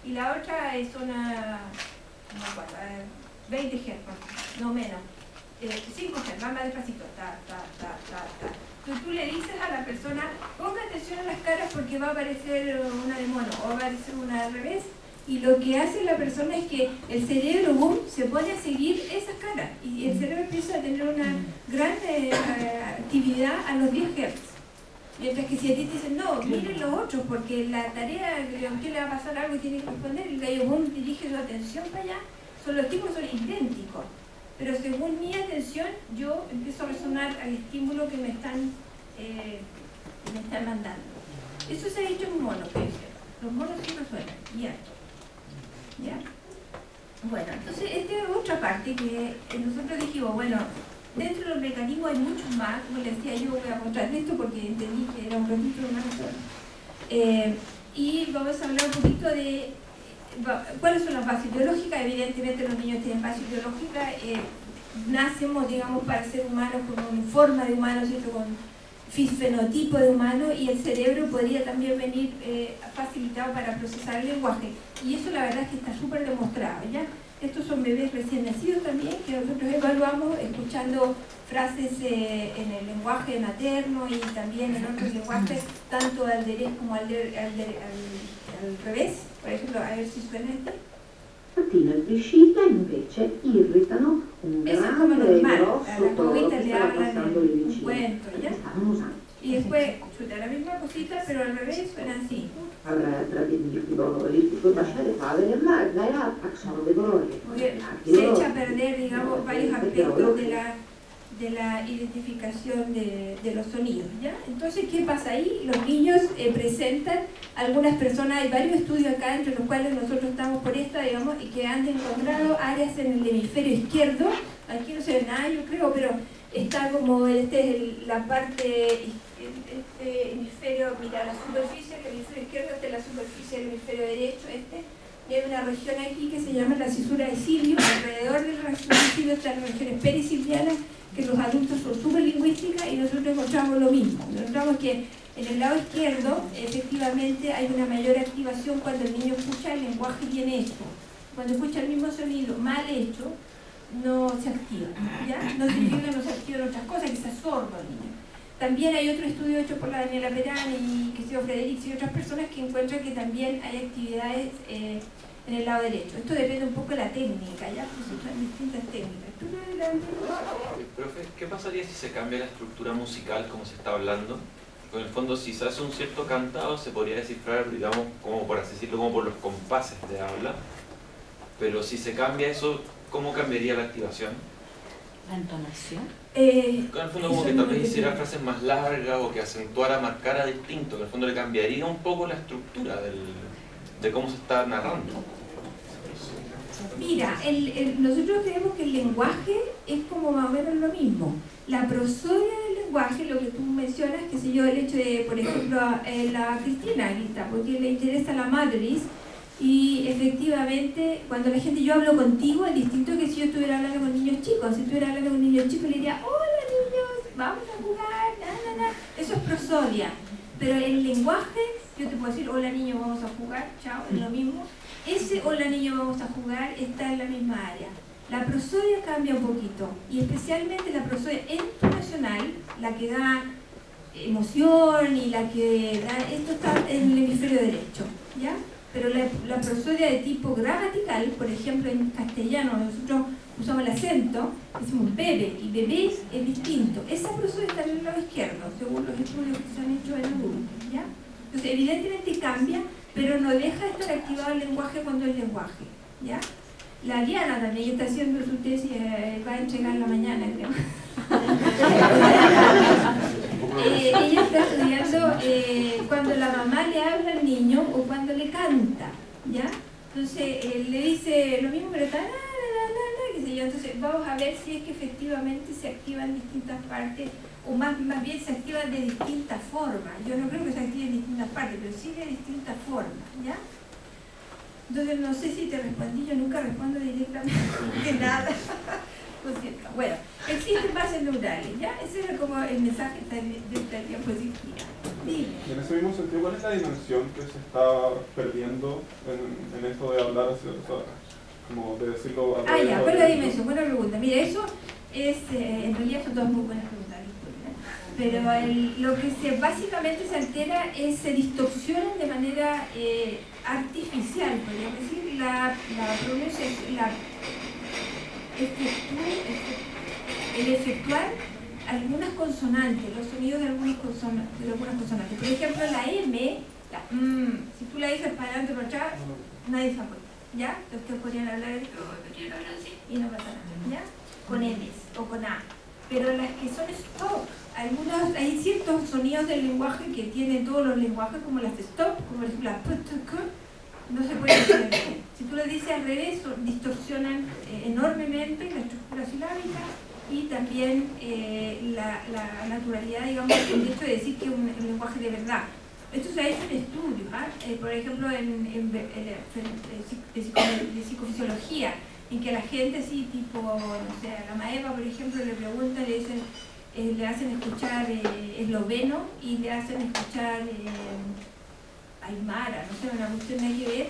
y la otra es una, no me acuerdo, 20 Hz, no menos, 5 Hz, va más despacito, Entonces tú le dices a la persona, ponga atención a las caras porque va a aparecer una de mono o va a aparecer una al revés, y lo que hace la persona es que el cerebro se pone a seguir esas caras y el cerebro empieza a tener una gran actividad a los 10 Hz. Mientras que si a ti te dicen, no, miren los otros, porque la tarea, a usted le va a pasar algo y tiene que responder, el gallo boom dirige su atención para allá, los estímulos son idénticos, pero según mi atención, yo empiezo a resonar al estímulo que me están mandando. Eso se ha hecho en monos, los monos sí resuenan, ¿ya? Bueno, entonces esta es otra parte que nosotros dijimos, bueno, dentro de los mecanismos hay muchos más, como les decía yo, voy a mostrar esto porque entendí que era un registro humano solo. Y vamos a hablar un poquito de cuáles son las bases biológicas. Evidentemente los niños tienen bases biológicas, nacemos, digamos, para ser humanos con forma de humano, ¿cierto? Con fenotipo de humano, y el cerebro podría también venir facilitado para procesar el lenguaje. Y eso la verdad es que está súper demostrado, ¿ya? Estos son bebés recién nacidos también, que nosotros evaluamos escuchando frases en el lenguaje materno y también en otros lenguajes, tanto al derecho como al revés. Por ejemplo, a ver si suena este. Mattino e Priscilla invece irritano un Eso es como grande e normal, a grosso las toro bobitas che le stava hablan passando lì un vicino. cuento, ¿ya? Stavano usando. Y después, chuta, la misma cosita, pero al revés suena así. Avrebbe di dolori, puoi lasciare fare, ma lei ha sono dei dolori. Porque se echa a perder, digamos, varios aspectos de la identificación de los sonidos, ¿ya? Entonces, ¿qué pasa ahí? Los niños presentan, algunas personas, hay varios estudios acá, entre los cuales nosotros estamos por esta, digamos, y que han encontrado áreas en el hemisferio izquierdo. Aquí no se ve nada, yo creo, pero está como, la parte, este hemisferio, mira, la superficie del hemisferio izquierdo, esta es la superficie del hemisferio derecho, y hay una región aquí que se llama la cisura de cilio. Alrededor de la cisura de cilio están las regiones pericilianas, que los adultos son súper lingüísticas, y nosotros encontramos lo mismo. Encontramos que en el lado izquierdo, efectivamente, hay una mayor activación cuando el niño escucha el lenguaje bien hecho. Cuando escucha el mismo sonido mal hecho, no se activa, ¿ya? No significa que no se activan otras cosas, que se sordo el niño. También hay otro estudio hecho por la Daniela Perán y que se Fredericks y otras personas que encuentran que también hay actividades en el lado derecho. Esto depende un poco de la técnica, ¿ya? Pues son distintas técnicas. ¿Tú no eres Profe, ¿qué pasaría si se cambia la estructura musical como se está hablando? En el fondo, si se hace un cierto cantado, se podría descifrar, digamos, como por así decirlo, como por los compases de habla. Pero si se cambia eso, ¿cómo cambiaría la activación? ¿La entonación? En el fondo, como que tal vez hiciera frases más largas o que acentuara, marcara distinto. En el fondo le cambiaría un poco la estructura de cómo se está narrando. Mira, nosotros creemos que el lenguaje es como más o menos lo mismo. La prosodia del lenguaje, lo que tú mencionas, que sé yo, el hecho de, por ejemplo, la Cristina aquí está, porque le interesa la madriz, y efectivamente, cuando la gente, yo hablo contigo, es distinto que si yo estuviera hablando con niños chicos. Si estuviera hablando con niños chicos, le diría, hola niños, vamos a jugar, Eso es prosodia. Pero el lenguaje, yo te puedo decir, hola niños, vamos a jugar, chao, es lo mismo. Ese hola niños, vamos a jugar, está en la misma área. La prosodia cambia un poquito, y especialmente la prosodia entonacional, la que da emoción y la que da, esto está en el hemisferio derecho, ¿ya? Pero la prosodia de tipo gramatical, por ejemplo en castellano nosotros usamos el acento, decimos bebe, y bebé es distinto. Esa prosodia está en el lado izquierdo, según los estudios que se han hecho en adultos, ¿ya? Entonces evidentemente cambia, pero no deja de estar activado el lenguaje cuando es lenguaje, ¿ya? La Diana también está haciendo su tesis, va a entregar la mañana, creo. Ella está estudiando cuando la mamá le habla al niño o cuando le canta, ¿ya? Entonces le dice lo mismo, pero qué sé yo. Entonces vamos a ver si es que efectivamente se activan distintas partes, o más bien se activan de distintas formas. Yo no creo que se activen en distintas partes, pero sí de distintas formas, ¿ya? Entonces no sé si te respondí, yo nunca respondo directamente nada. Bueno, existen bases neurales, ¿ya? Ese era como el mensaje de esta diapositiva. Dime. En ese mismo sentido, ¿cuál es la dimensión que se está perdiendo en esto de hablar, como de decirlo a través ¿Cuál es la dimensión? Buena pregunta. Mira, eso es, en realidad son todas muy buenas preguntas, pero lo que básicamente se altera es, se distorsionan de manera artificial, podríamos decir, la pronunciación, el efectuar algunas consonantes, los sonidos de algunas consonantes. Por ejemplo, la M, la si tú la dices para adelante o para atrás, nadie se acuerda, ¿ya? Ustedes podrían hablar así y no pasa nada, ¿ya? Con M's o con A. Pero las que son stop, hay ciertos sonidos del lenguaje que tienen todos los lenguajes, como las stop, como por ejemplo la p, t, k, no se puede decir bien. Si tú lo dices al revés, distorsionan enormemente la estructura silábica y también la naturalidad, digamos, el hecho de decir que es un lenguaje de verdad. Esto se ha hecho en estudios, por ejemplo, de psicofisiología, en que la gente así, tipo, no sé, a la maeva, por ejemplo, le preguntan, le hacen escuchar esloveno y le hacen escuchar aymara, no sé, una cuestión de que ver,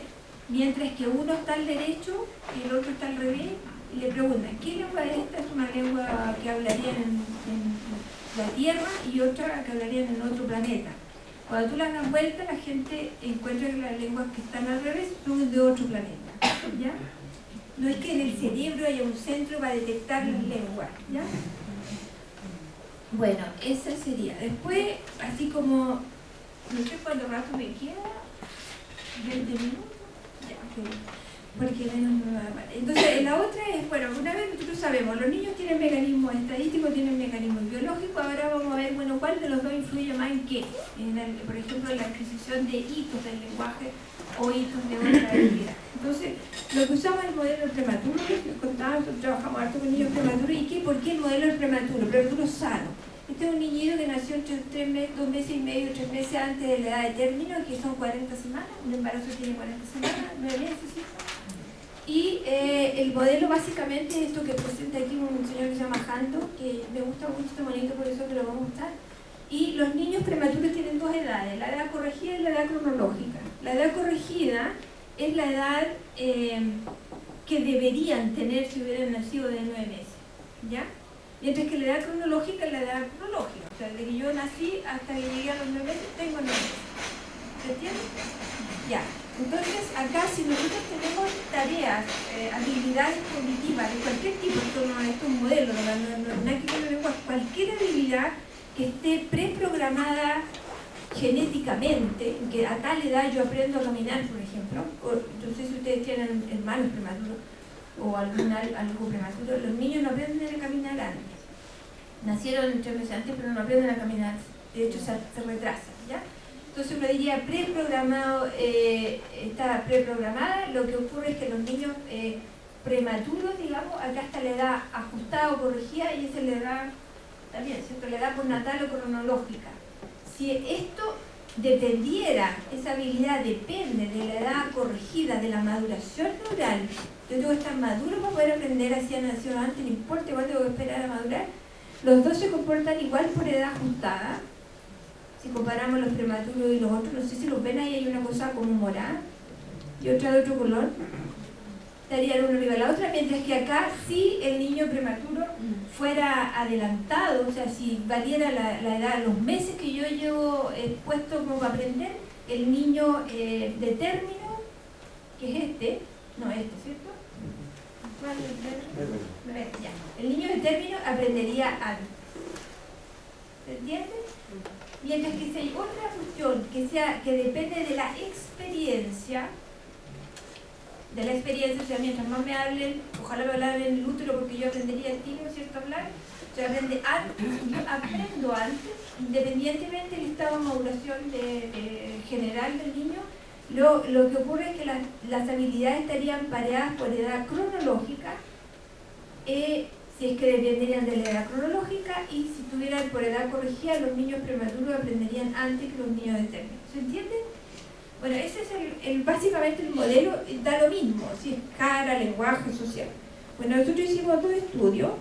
mientras que uno está al derecho y el otro está al revés, y le preguntan, ¿qué lengua es esta? Es una lengua que hablarían en la Tierra y otra que hablarían en otro planeta. Cuando tú las das vuelta, la gente encuentra que las lenguas que están al revés son de otro planeta, ¿ya? No es que en el cerebro haya un centro para detectar las lenguas, ¿ya? Bueno, esa sería. Después, así como, no sé cuánto rato me queda, 20 minutos, ya, porque menos no va a parar. Entonces, la otra es, bueno, una vez nosotros sabemos, los niños tienen mecanismos estadísticos, tienen mecanismos biológicos, ahora vamos a ver, bueno, cuál de los dos influye más en qué. Por ejemplo, en la adquisición de hitos del lenguaje o hitos de otra habilidad. Entonces, lo que usamos es el modelo del prematuro, les contaba, nosotros trabajamos harto con niños prematuros, ¿y por qué el modelo del prematuro sano? Este es un niñito que nació entre 2 meses y medio, 3 meses antes de la edad de término, que son 40 semanas, un embarazo tiene 40 semanas, 9 meses, ¿sí? Y el modelo básicamente es esto que presenta aquí un señor que se llama Jando, que me gusta mucho este monito, por eso te lo vamos a mostrar. Y los niños prematuros tienen 2 edades, la edad corregida y la edad cronológica. La edad corregida es la edad que deberían tener si hubieran nacido de 9 meses, ¿ya? Mientras que la edad cronológica es la edad cronológica, o sea, desde que yo nací hasta que llegué a los 9 meses, tengo 9 meses. ¿Se entiende? Ya. Entonces, acá si nosotros tenemos tareas, habilidades cognitivas de cualquier tipo, esto no es un modelo, no hay que ver cualquier habilidad que esté preprogramada genéticamente, que a tal edad yo aprendo a caminar, por ejemplo, no sé si ustedes tienen hermanos prematuros o algo prematuro, los niños no aprenden a caminar antes. Nacieron 3 meses antes, pero no aprenden a caminar, de hecho se retrasan, ¿ya? Entonces uno diría preprogramado, está preprogramada. Lo que ocurre es que los niños prematuros, digamos, acá está la edad ajustada o corregida y esa es la edad, también, ¿cierto? La edad postnatal o cronológica. Si esto dependiera, esa habilidad depende de la edad corregida, de la maduración neural, yo tengo que estar maduro para poder aprender, así ha nacido antes, no importa igual tengo que esperar a madurar, los dos se comportan igual por edad ajustada. Si comparamos los prematuros y los otros, no sé si los ven ahí, hay una cosa como morada y otra de otro color, estarían uno arriba de la otra, mientras que acá si el niño prematuro fuera adelantado, o sea, si valiera la edad, los meses que yo llevo puesto como para aprender, el niño de término, que es ¿cierto? ¿Cuál es el término? Ya. El niño de término aprendería antes. ¿Se entiende? Mientras que si hay otra cuestión que depende de la experiencia, o sea, mientras más me hablen, ojalá me hablen en el útero porque yo aprendería el tiro, ¿cierto? Hablar, yo aprendo antes, independientemente del estado de maduración general del niño. Lo que ocurre es que las habilidades estarían pareadas por edad cronológica, si es que dependerían de la edad cronológica, y si tuvieran por edad corregida, los niños prematuros aprenderían antes que los niños de término. ¿Se entiende? Bueno, ese es básicamente el modelo, da lo mismo, si es cara, lenguaje, social. Bueno, nosotros hicimos 2 estudios.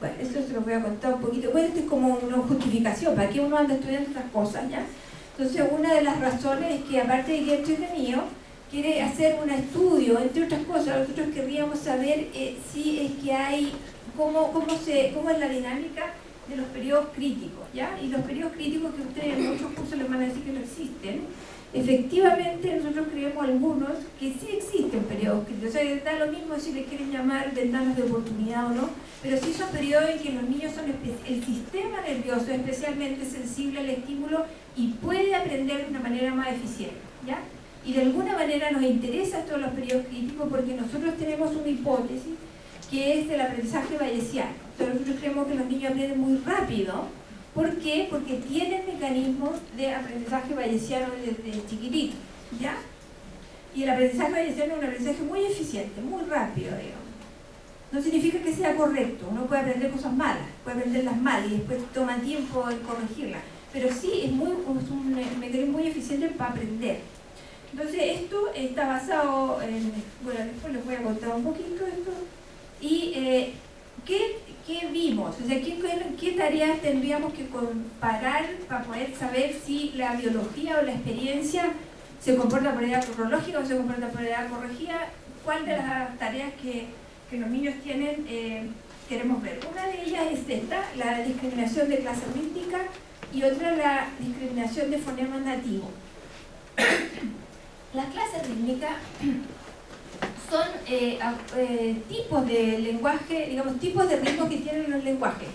Bueno, esto se los voy a contar un poquito. Bueno, esto es como una justificación, ¿para qué uno anda estudiando estas cosas, ya? Entonces, una de las razones es que, aparte de que es entretenido, quiere hacer un estudio, entre otras cosas. Nosotros querríamos saber si es que hay, cómo es la dinámica de los periodos críticos, ¿ya? Y los periodos críticos que ustedes en muchos cursos les van a decir que no existen, efectivamente nosotros creemos algunos que sí existen periodos críticos. O sea, da lo mismo si les quieren llamar ventanas de oportunidad o no, pero sí son periodos en que los niños el sistema nervioso es especialmente sensible al estímulo y puede aprender de una manera más eficiente, ¿ya? Y de alguna manera nos interesa todos los periodos críticos porque nosotros tenemos una hipótesis que es del aprendizaje bayesiano. Entonces nosotros creemos que los niños aprenden muy rápido. ¿Por qué? Porque tienen mecanismos de aprendizaje bayesiano desde chiquititos, ¿ya? Y el aprendizaje bayesiano es un aprendizaje muy eficiente, muy rápido, digamos. No significa que sea correcto, uno puede aprender cosas malas, puede aprenderlas mal y después toma tiempo en corregirlas, pero sí es un mecanismo muy eficiente para aprender. Entonces esto está basado en, bueno, después les voy a contar un poquito esto, y ¿qué vimos? O sea, ¿qué tareas tendríamos que comparar para poder saber si la biología o la experiencia se comporta por edad cronológica o se comporta por edad corregida? ¿Cuál de las tareas que los niños tienen queremos ver? Una de ellas es esta, la discriminación de clase rítmica, y otra la discriminación de fonemas nativos. Las clases rítmicas son tipos de lenguaje, digamos, tipos de ritmo que tienen los lenguajes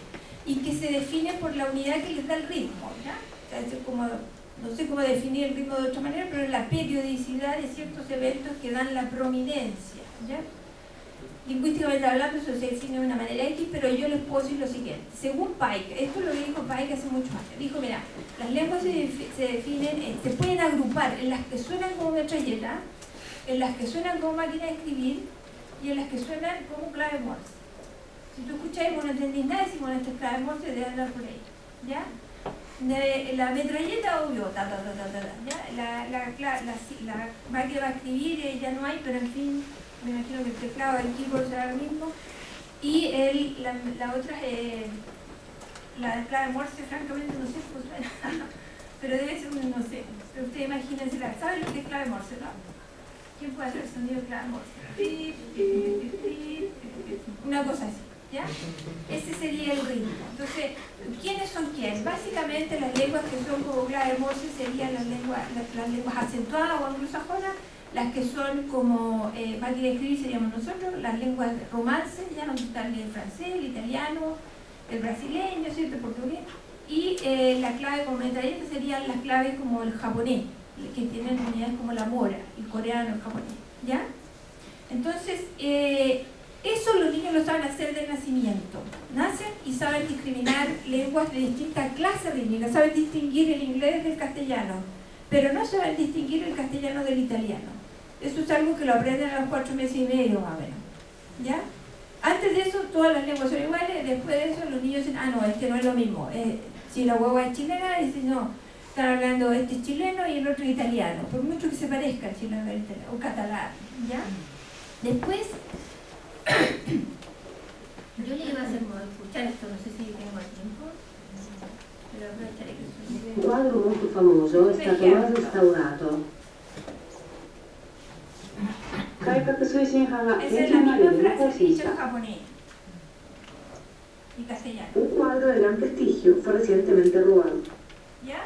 y que se definen por la unidad que les da el ritmo, ¿ya? O sea, es como, no sé cómo definir el ritmo de otra manera, pero es la periodicidad de ciertos eventos que dan la prominencia, ¿ya? Lingüísticamente hablando, eso se define de una manera X, pero yo les puedo decir lo siguiente. Según Pike, esto es lo que dijo Pike hace muchos años, dijo, mira, las lenguas se definen, se pueden agrupar en las que suenan como metralleta, en las que suenan como máquina de escribir y en las que suenan como clave Morse. Si tú escucháis, vos no entendís nada, si bueno, esta es clave Morse, debe andar por ahí, ¿ya? La metralleta, obvio, ¿ya? La máquina va a escribir, ya no hay, pero en fin, me imagino que el teclado, el keyboard será lo mismo. Y la otra, la clave Morse, francamente no sé cómo suena, pero debe ser, no sé, pero ustedes imagínense, ¿saben lo que es clave Morse, no? ¿Quién puede hacer el sonido de clave Morse? Una cosa así, ¿ya? Ese sería el ritmo. Entonces, ¿quiénes son quiénes? Básicamente las lenguas que son como clave Morse serían las lenguas acentuadas o anglosajonas, las que son como máquina de escribir seríamos nosotros, las lenguas romances, ya donde están el francés, el italiano, el brasileño, ¿cierto? El portugués, y la clave como metralleta serían las claves como el japonés, que tienen unidades como la mora, el coreano, el japonés, ¿ya? Entonces, eso los niños lo saben hacer de nacimiento. Nacen y saben discriminar lenguas de distintas clases rítmicas, saben distinguir el inglés del castellano, pero no saben distinguir el castellano del italiano. Eso es algo que lo aprenden a los 4 meses y medio más o menos, ¿ya? Antes de eso, todas las lenguas son iguales, después de eso los niños dicen, ah, no, es que no es lo mismo. Si la guagua es chilena, dicen, no, están hablando este es chileno y el otro es italiano, por mucho que se parezcan chileno y italiano, o catalán, ¿ya? Después, yo le iba a hacer escuchar esto, no sé si tengo tiempo, pero aprovecharé que Un quadro molto famoso è stato mai restaurato. 改革推進派が esa es 建 la 築 misma までに更 frase 新 dicha した en japonés y castellano, Un quadro de gran prestigio fue recientemente robado. ¿ya?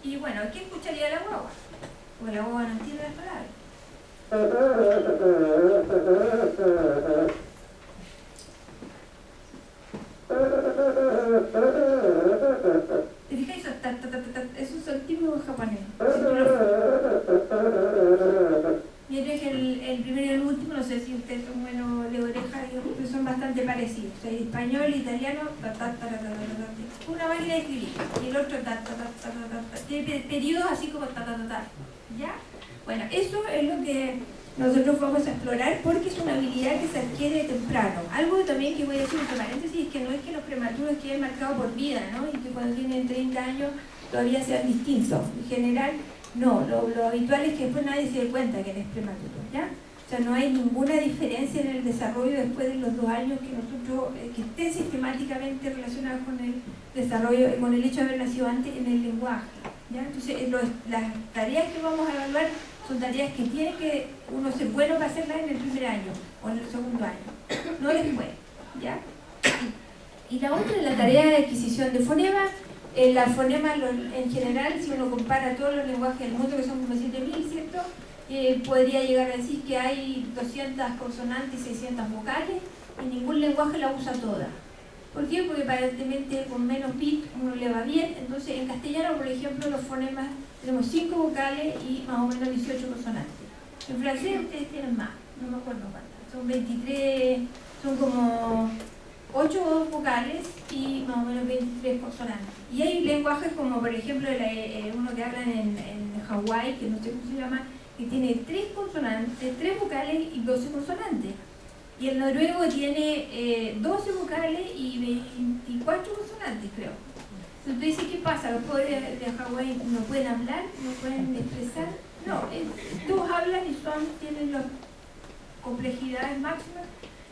Y bueno, ¿qué escucharía la guagua? Porque la guagua no entiende las palabras. ¿Te fijas? Esos son típicos japoneses. Mientras que el primero y el último, no sé si ustedes son buenos de oreja, digamos, pero son bastante parecidos. O sea, el español, italiano, una máquina de escribir, y el otro tiene periodos así como ¿ya? Bueno, eso es lo que nosotros vamos a explorar porque es una habilidad que se adquiere temprano. Algo también que voy a decir entre paréntesis es que no es que los prematuros queden marcados por vida, ¿no? Y que cuando tienen 30 años todavía sean distintos. En general, no, lo habitual es que después nadie se dé cuenta que eres prematuro, ¿ya? O sea, no hay ninguna diferencia en el desarrollo después de los 2 años que nosotros, que estén sistemáticamente relacionados con el desarrollo, con el hecho de haber nacido antes en el lenguaje, ¿ya? Entonces, las tareas que vamos a evaluar son tareas que tiene que uno ser bueno para hacerlas en el primer año o en el segundo año, no después, ¿ya? Y la otra es la tarea de adquisición de fonemas. La fonema en general, si uno compara todos los lenguajes del mundo, que son como 7.000, ¿cierto? Podría llegar a decir que hay 200 consonantes y 600 vocales, y ningún lenguaje la usa toda. ¿Por qué? Porque aparentemente con menos bit uno le va bien. Entonces en castellano, por ejemplo, los fonemas tenemos 5 vocales y más o menos 18 consonantes. En francés ustedes tienen más, no me acuerdo cuántas, son 23, son como 8 vocales y más o menos 23 consonantes. Y hay lenguajes como por ejemplo uno que hablan en Hawái, que no sé cómo se llama, que tiene 3 consonantes, 3 vocales y 12 consonantes. Y el noruego tiene 12 vocales y 24 consonantes, creo. Entonces dice, ¿qué pasa? ¿Los pobres de Hawái no pueden hablar? ¿No pueden expresar? No, todos hablan y tienen las complejidades máximas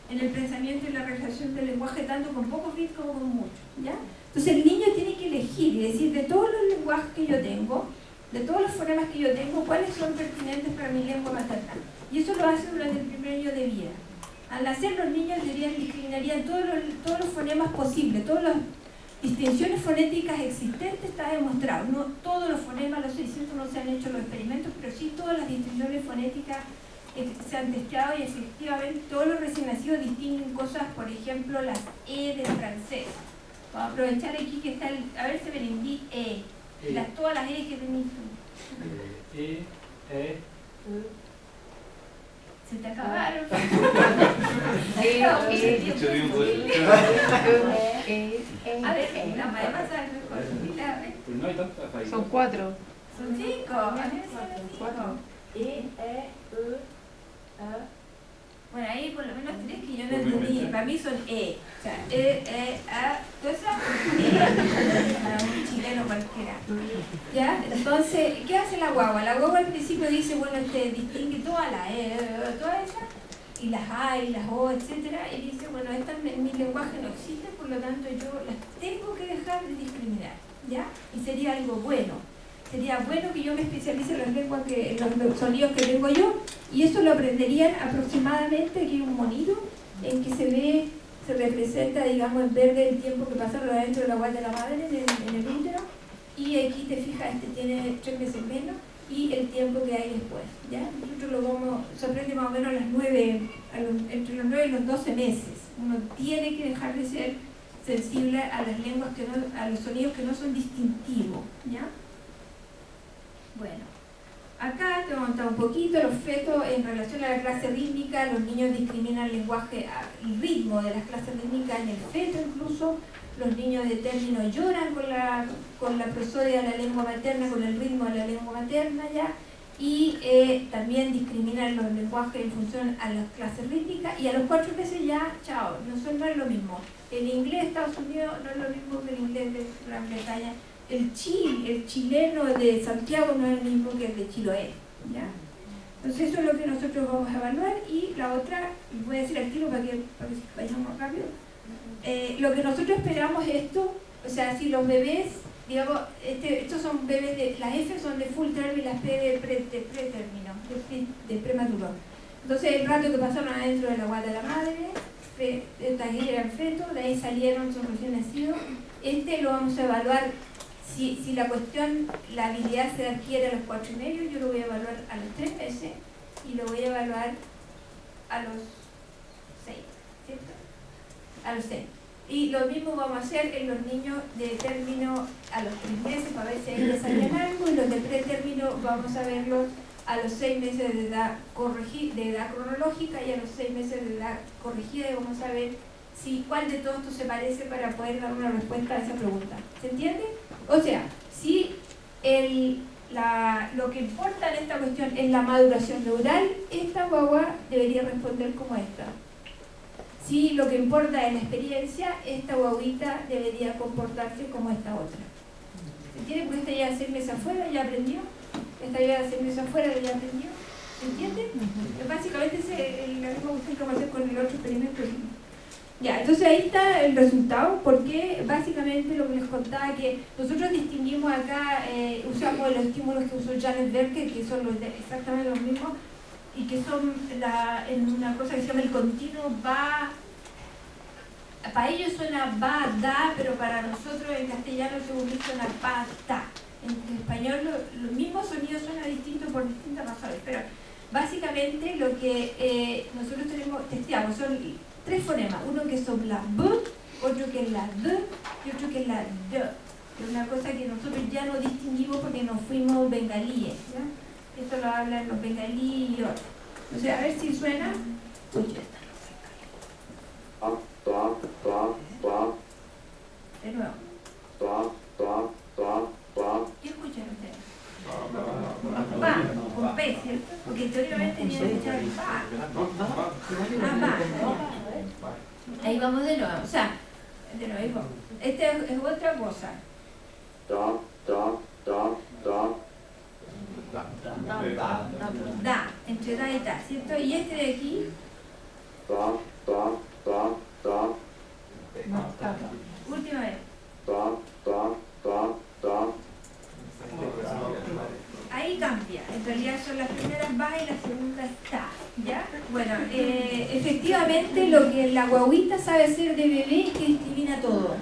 en el pensamiento y la realización del lenguaje, tanto con pocos bits como con muchos, ¿ya? Entonces el niño tiene que elegir y decir, de todos los lenguajes que yo tengo, de todos los fonemas que yo tengo, cuáles son pertinentes para mi lengua materna. Y eso lo hace durante el primer año de vida. Al nacer los niños discriminarían todos los fonemas posibles, todas las distinciones fonéticas existentes está demostrado. No todos los fonemas, los 600 no se han hecho los experimentos, pero sí todas las distinciones fonéticas se han testeado y efectivamente todos los recién nacidos distinguen cosas, por ejemplo las E del francés. Vamos a aprovechar aquí que está a ver si ven todas las E que tenéis tú. Se te acabaron. A ver, la maestra sabe mejor. Son 4. Son 5. A ver si son 4. Bueno, ahí por lo menos 3 que yo no entendí. Para mí son E. O sea, todas esas para un chileno cualquiera. ¿Ya? Entonces, ¿qué hace la guagua? La guagua al principio dice, bueno, distingue todas las E, todas esas, y las A y las O, etcétera, y dice, bueno, estas en mi lenguaje no existen, por lo tanto yo las tengo que dejar de discriminar, ¿ya? Y sería algo bueno. Sería bueno que yo me especialice en las lenguas, en los sonidos que tengo yo, y eso lo aprenderían aproximadamente, aquí hay un monito en que se representa, digamos, en verde el tiempo que pasaron adentro de la guata de la madre, en el útero, y aquí te fijas, tiene 3 meses menos, y el tiempo que hay después, ¿ya? Nosotros se aprende más o menos a las 9, entre los 9 y los 12 meses. Uno tiene que dejar de ser sensible a las lenguas a los sonidos que no son distintivos, ¿ya? Bueno, acá te voy a contar un poquito los fetos en relación a la clase rítmica. Los niños discriminan el lenguaje, el ritmo de las clases rítmicas en el feto incluso. Los niños de término lloran con la prosodia de la lengua materna, con el ritmo de la lengua materna ya. Y también discriminan los lenguajes en función a las clases rítmicas. Y a los 4 meses ya, chao, no es lo mismo. El inglés de Estados Unidos no es lo mismo que el inglés de Gran Bretaña. El chileno de Santiago no es el mismo que el de Chiloé, ¿ya? Entonces eso es lo que nosotros vamos a evaluar. Y la otra, les voy a decir al tiro para que vayamos rápido, lo que nosotros esperamos esto, o sea, si los bebés, digamos, estos son bebés las F son de full term y las P de pretérmino, de prematuro. Entonces el rato que pasaron adentro de la guata de la madre, aquí eran fetos, de ahí salieron, son recién nacidos. Lo vamos a evaluar. Si la cuestión, la habilidad se adquiere a los 4 y medio, yo lo voy a evaluar a los 3 meses y lo voy a evaluar a los 6, ¿cierto? A los 6. Y lo mismo vamos a hacer en los niños de término a los 3 meses para ver si ahí les salían algo, y los de pretérmino vamos a verlos a los 6 meses de edad cronológica y a los 6 meses de edad corregida, y vamos a ver cuál de todos estos se parece para poder dar una respuesta a esa pregunta. ¿Se entiende? O sea, si lo que importa en esta cuestión es la maduración neural, esta guagua debería responder como esta. Si lo que importa es la experiencia, esta guaguita debería comportarse como esta otra. ¿Se entiende? Porque esta lleva 6 meses afuera, ya aprendió. Esta lleva 6 meses afuera, ya aprendió. ¿Se entiende? Básicamente esa es la misma cuestión que vamos a hacer con el otro experimento. Ya, entonces ahí está el resultado, porque básicamente lo que les contaba, que nosotros distinguimos acá, usamos los estímulos que usó Janet Berke, que son exactamente los mismos, y que son en una cosa que se llama el continuo va. Para ellos suena va, da, pero para nosotros en castellano según mí suena va, da. En español los mismos sonidos suenan distintos por distintas razones, pero básicamente lo que nosotros testeamos son tres fonemas, uno que son la B, otro que es la D y otro que es la D. Es una cosa que nosotros ya no distinguimos porque nos fuimos bengalíes, ¿ya? Esto lo hablan los bengalíes y otros. O sea, a ver si suena. Uy, ya está. De nuevo. ¿Qué escuchan ustedes? Va, con P, ¿cierto? Porque teóricamente tienen que escuchar va. Va. Ahí vamos de nuevo. O sea, de nuevo, ahí vamos. Esta es otra cosa. Da, entre da y ta, ¿cierto? Y este de aquí. Última vez. Ahí cambia, en realidad son las primeras va y las segundas ta, ¿ya? Bueno, efectivamente lo que la guaguita sabe hacer de bebé es que discrimina todo.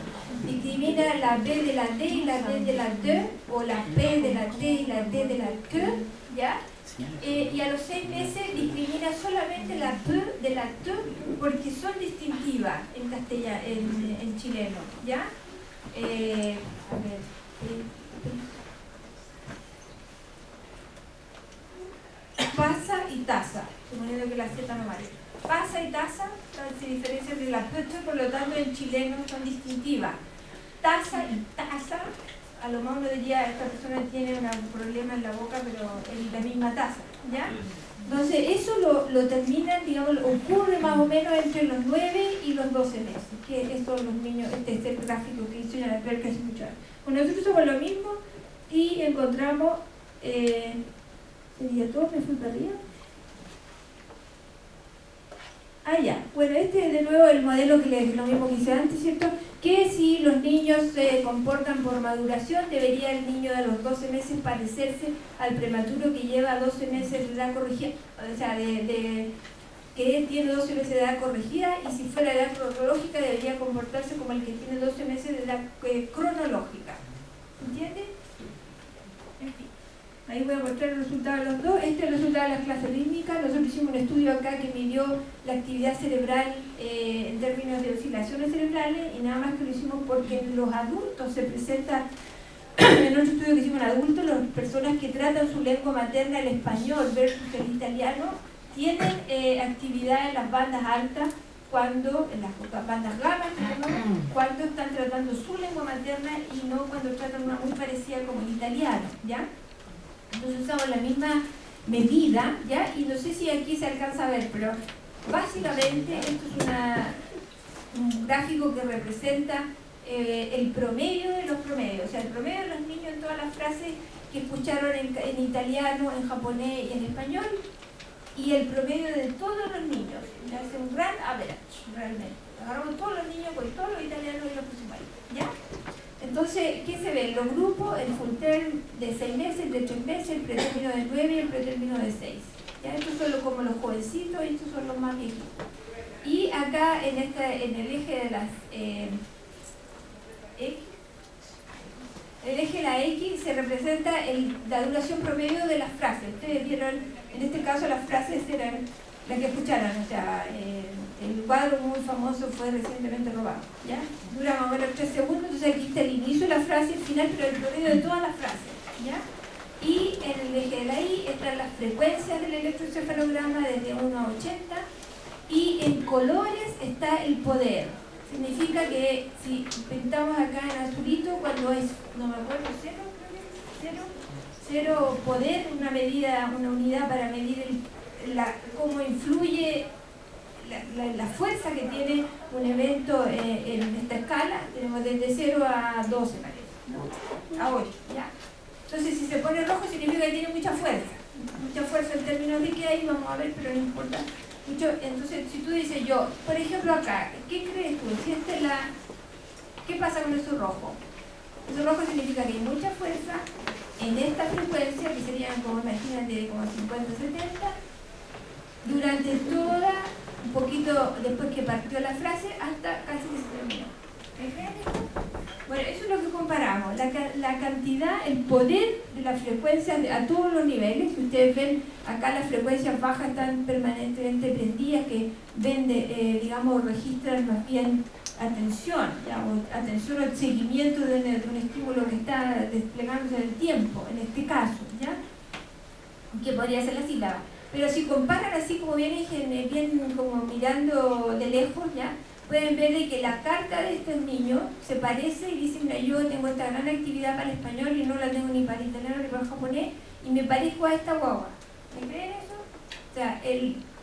Discrimina la B de la D y la D de la D, o la P de la D y la D de la K, ¿ya? Y a los 6 meses discrimina solamente la P de la T porque son distintivas en castellano, en chileno, ¿ya? A ver, pasa y taza, suponiendo que la Z no vale. Pasa y taza se diferencian de la P, por lo tanto en chileno son distintivas. Taza y taza, a lo mejor uno diría, esta persona tiene un problema en la boca, pero es la misma taza, ¿ya? Entonces eso lo terminan, digamos, ocurre más o menos entre los 9 y los 12 meses, que estos los niños, este es el gráfico que hizo la ver que escuchar. Bueno, nosotros somos lo mismo y encontramos, sería todo, me fui para arriba. Ah, ya. Bueno, este es de nuevo el modelo que lo mismo que hice antes, ¿cierto? Que si los niños se comportan por maduración, debería el niño de los 12 meses parecerse al prematuro que lleva 12 meses de edad corregida, o sea, que tiene 12 meses de edad corregida, y si fuera de edad cronológica debería comportarse como el que tiene 12 meses de edad cronológica. ¿Entiendes? En fin. Ahí voy a mostrar el resultado de los dos. Este es el resultado de las clases rítmicas. Nosotros hicimos un estudio acá que midió la actividad cerebral en términos de oscilaciones cerebrales, y nada más que lo hicimos porque en los adultos se presenta, en otro estudio que hicimos en adultos, las personas que tratan su lengua materna, el español versus el italiano, tienen actividad en las bandas altas, cuando, en las bandas gamma, cuando están tratando su lengua materna y no cuando tratan una muy parecida como el italiano, ¿ya? Entonces usamos la misma medida, ¿ya? Y no sé si aquí se alcanza a ver, pero básicamente esto es un gráfico que representa el promedio de los promedios, o sea, el promedio de los niños en todas las frases que escucharon en italiano, en japonés y en español, y el promedio de todos los niños. Le hace un gran average, realmente. Agarramos todos los niños con todos los italianos y los pusimos ahí, ¿ya? Entonces, ¿qué se ve? Los grupos, el full term de 6 meses, el de 3 meses, el pretérmino de 9 y el pretérmino de 6. ¿Ya? Estos son como los jovencitos y estos son los más viejitos. Y acá en el eje de las X, el eje de la X se representa la duración promedio de las frases. Ustedes vieron, en este caso las frases eran las que escucharon, o sea, el cuadro muy famoso fue recientemente robado, ¿ya? Dura más o menos 3 segundos, entonces aquí está el inicio de la frase y el final, pero el promedio de todas las frases, ¿ya? Y en el eje de la Y están las frecuencias del electroencefalograma desde 1 a 80, y en colores está el poder. Significa que si pintamos acá en azulito, cuando es, no me acuerdo, 0, creo que es 0 poder, una medida, una unidad para medir cómo influye la fuerza que tiene un evento en esta escala. Tenemos desde 0 a 12, parece, ¿no? A 8, ¿ya? Entonces, si se pone rojo significa que tiene mucha fuerza en términos de que hay, vamos a ver, pero no importa mucho. Entonces, si tú dices yo, por ejemplo acá, ¿qué crees tú? Si ¿qué pasa con eso rojo? Eso rojo significa que hay mucha fuerza en esta frecuencia, que serían como, imagínate, como 50-70, durante toda, un poquito después que partió la frase, hasta casi que se terminó. ¿Me creen esto? Bueno, eso es lo que comparamos, la cantidad, el poder de la frecuencia a todos los niveles. Si ustedes ven, acá las frecuencias bajas están permanentemente prendidas, que ven, digamos, registran más bien atención, digamos, atención al seguimiento de un estímulo que está desplegándose en el tiempo, en este caso, ¿ya? Que podría ser la sílaba. Pero si comparan así como bien como mirando de lejos, ¿ya? Pueden ver de que la carta de estos niños se parece y dicen, mira, yo tengo esta gran actividad para el español y no la tengo ni para el italiano ni para el japonés y me parezco a esta guagua. ¿Me creen eso? O sea,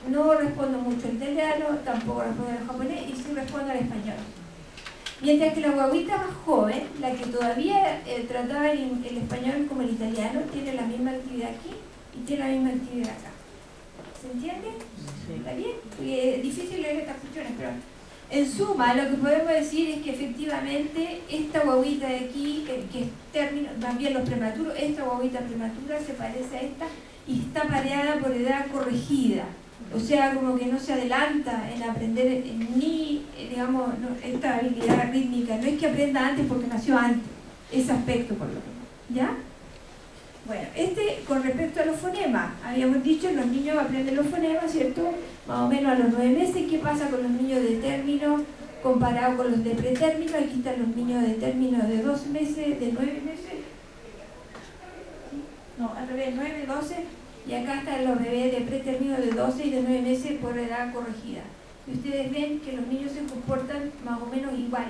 no respondo mucho al italiano, tampoco respondo al japonés y sí respondo al español. Mientras que la guaguita más joven, la que todavía trataba el español como el italiano, tiene la misma actividad aquí y tiene la misma actividad acá. ¿Se entiende? Sí. ¿Está bien? Es difícil leer estas cuestiones, pero en suma, lo que podemos decir es que efectivamente esta guaguita de aquí, que es término, también los prematuros, esta guaguita prematura se parece a esta y está pareada por edad corregida. O sea, como que no se adelanta en aprender ni, digamos, esta habilidad rítmica. No es que aprenda antes porque nació antes, ese aspecto por lo menos. ¿Ya? Bueno, con respecto a los fonemas, habíamos dicho, los niños aprenden los fonemas, ¿cierto? Más o menos a los 9 meses. ¿Qué pasa con los niños de término comparado con los de pretérmino? Aquí están los niños de término de 12 meses, de 9 meses. No, al revés, 9, 12. Y acá están los bebés de pretérmino de 12 y de 9 meses por edad corregida. Y ustedes ven que los niños se comportan más o menos igual.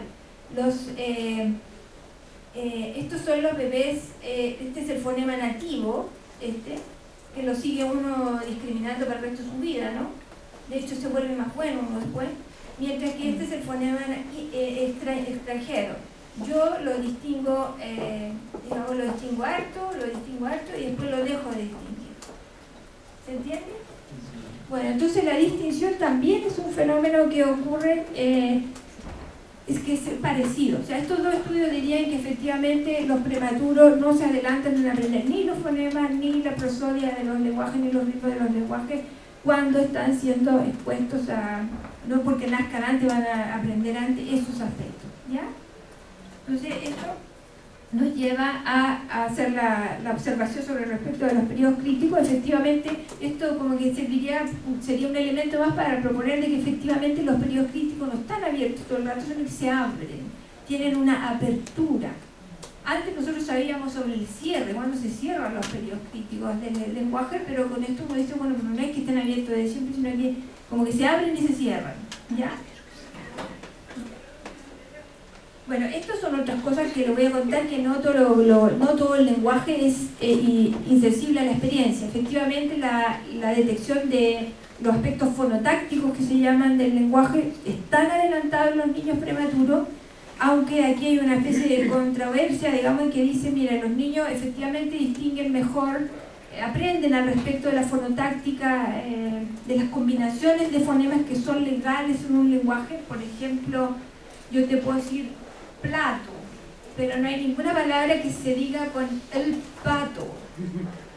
Estos son los bebés, este es el fonema nativo, que lo sigue uno discriminando para el resto de su vida, ¿no? De hecho se vuelve más bueno uno después, mientras que este es el fonema extranjero. Yo lo distingo, digamos, lo distingo harto y después lo dejo de distinguir. ¿Se entiende? Bueno, entonces la distinción también es un fenómeno que ocurre, es que es parecido. O sea, estos dos estudios dirían que efectivamente los prematuros no se adelantan en aprender ni los fonemas, ni la prosodia de los lenguajes, ni los ritmos de los lenguajes cuando están siendo expuestos a, no porque nazcan antes, van a aprender antes esos aspectos, ¿ya? Entonces esto nos lleva a hacer la observación sobre respecto de los periodos críticos. Efectivamente, esto como que sería un elemento más para proponer de que efectivamente los periodos críticos no están abiertos todo el rato, sino que se abren, tienen una apertura. Antes nosotros sabíamos sobre el cierre, cuando se cierran los periodos críticos del lenguaje, pero con esto uno dice, bueno, pero no es que estén abiertos de siempre, sino que como que se abren y se cierran, ¿ya? Bueno, estas son otras cosas que les voy a contar, que no todo el lenguaje es insensible a la experiencia. Efectivamente, la detección de los aspectos fonotácticos que se llaman del lenguaje están adelantados en los niños prematuros, aunque aquí hay una especie de controversia, digamos, que dice, mira, los niños efectivamente distinguen mejor, aprenden al respecto de la fonotáctica, de las combinaciones de fonemas que son legales en un lenguaje. Por ejemplo, yo te puedo decir plato, pero no hay ninguna palabra que se diga con el pato.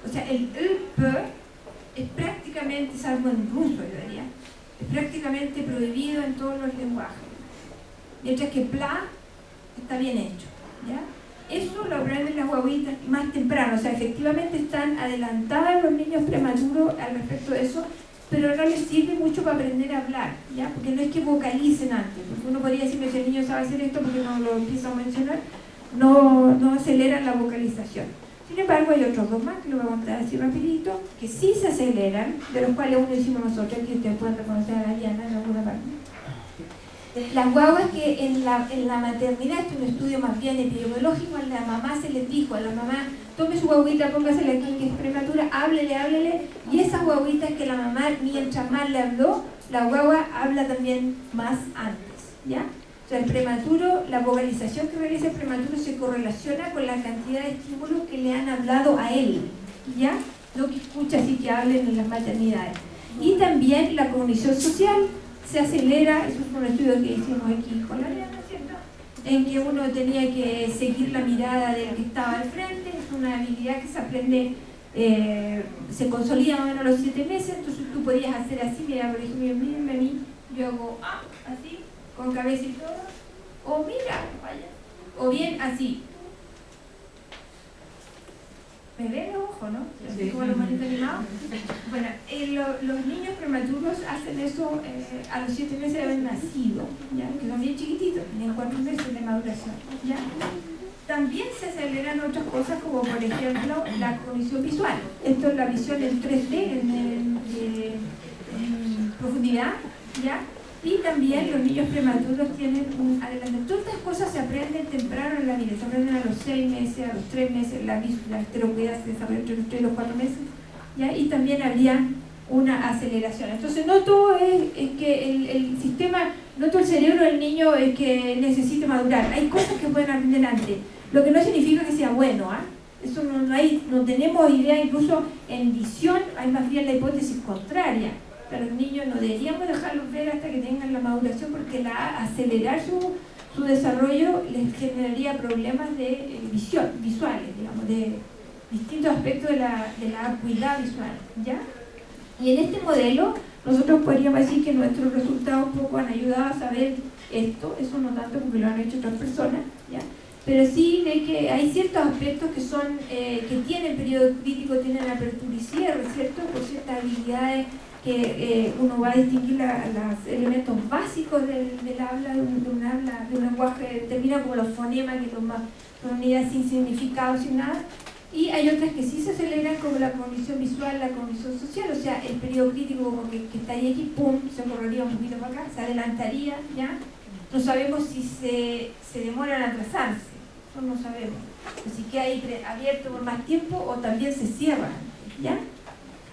O sea, el p es prácticamente, salvo en ruso, yo diría, es prácticamente prohibido en todos los lenguajes. Mientras que pla está bien hecho, ¿ya? Eso lo aprenden las guaguitas más temprano, o sea, efectivamente están adelantadas los niños prematuros al respecto de eso, pero no les sirve mucho para aprender a hablar, ¿ya? Porque no es que vocalicen antes, porque uno podría decir que si el niño sabe hacer esto porque no lo empieza a mencionar, no aceleran la vocalización. Sin embargo, hay otros dos más que lo voy a contar así rapidito, que sí se aceleran, de los cuales uno hicimos nosotros, que ustedes pueden reconocer a la Diana en alguna parte. Las guaguas que en la maternidad, esto es un estudio más bien epidemiológico, a la mamá se les dijo, a la mamá, tome su guaguita, póngasela aquí que es prematura, háblele, y esas guaguitas que la mamá, mientras más le habló, la guagua habla también más antes, ¿ya? O sea, el prematuro, la vocalización que realiza el prematuro se correlaciona con la cantidad de estímulos que le han hablado a él, ¿ya? No que escucha así que hablen en las maternidades. Y también la cognición social se acelera, eso es un estudio que hicimos aquí con la Diana, ¿cierto? En que uno tenía que seguir la mirada del que estaba al frente, es una habilidad que se aprende, se consolida más o menos a los 7 meses, entonces tú podías hacer así, mira, por ejemplo, mírenme a mí, yo hago así, con cabeza y todo, o mira, vaya, O bien así. ¿Me ven los ojos, no? Así como los manitos animados. Bueno, los niños prematuros hacen eso a los 7 meses de haber nacido, ¿ya? Que son bien chiquititos, tienen 4 meses de maduración, ¿ya? También se aceleran otras cosas como por ejemplo la cognición visual. Esto es la visión en 3D, en profundidad, ¿ya? Y también los niños prematuros tienen un adelanto. Todas estas cosas se aprenden temprano en la vida, se aprenden a los 6 meses, a los 3 meses, la esteroidea se desarrolla entre los 3 y los 4 meses, ¿ya? Y también habría una aceleración. Entonces no todo es que el sistema, no todo el cerebro del niño es que necesite madurar. Hay cosas que pueden aprender antes, lo que no significa que sea bueno, ¿ah? Eso no tenemos idea, incluso en visión hay más bien la hipótesis contraria. A los niños no deberíamos dejarlos ver hasta que tengan la maduración, porque acelerar su desarrollo les generaría problemas de visión, visuales, digamos, de distintos aspectos de la acuidad visual, ¿ya? Y en este modelo nosotros podríamos decir que nuestros resultados un poco han ayudado a saber esto, eso no tanto porque lo han hecho otras personas, ¿ya? Pero sí de que hay ciertos aspectos que son que tienen periodo crítico, tienen apertura y cierre, ¿cierto? Por ciertas habilidades que uno va a distinguir los elementos básicos del habla, de un lenguaje determinado, como los fonemas, que son unidades sin significado, sin nada. Y hay otras que sí se aceleran, como la cognición visual, la cognición social, o sea, el periodo crítico como que estaría aquí, pum, se correría un poquito para acá, se adelantaría, ¿ya? No sabemos si se demoran a atrasarse, eso no sabemos. Así que hay abierto por más tiempo o también se cierran, ¿ya?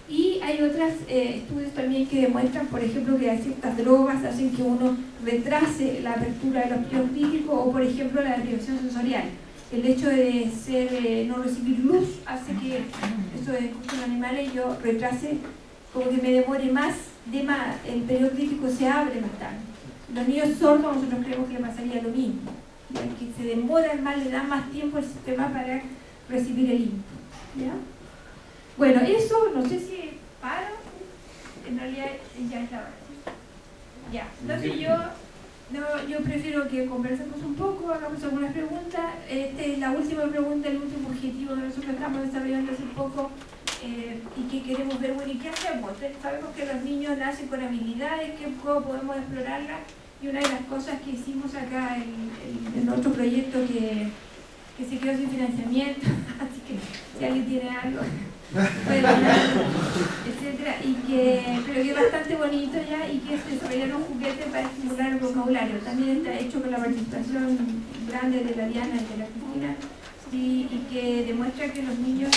Y hay otros estudios también que demuestran, por ejemplo, que ciertas drogas hacen que uno retrase la apertura de los periodos críticos, o por ejemplo la deprivación sensorial. El hecho de no recibir luz hace que, eso de cursos animales, yo retrase, como que me demore más, el periodo crítico se abre más tarde. Los niños sordos nosotros creemos que le pasaría lo mismo, ya que se demoran más, le dan más tiempo al sistema para recibir el input, ¿ya? Bueno, eso, no sé si paro, en realidad ya es la hora. Ya, entonces yo prefiero que conversemos un poco, hagamos algunas preguntas. Esta es la última pregunta, el último objetivo que nosotros estamos desarrollando hace poco y que queremos ver, bueno, ¿y qué hacemos? Sabemos que los niños nacen con habilidades, ¿cómo podemos explorarlas? Y una de las cosas que hicimos acá en otro proyecto que se quedó sin financiamiento, así que si alguien tiene algo, bueno, etcétera, pero que es bastante bonito ya, y que se desarrollaron juguetes para estimular el vocabulario. También está hecho con la participación grande de la Diana y de la Cristina, y que demuestra que los niños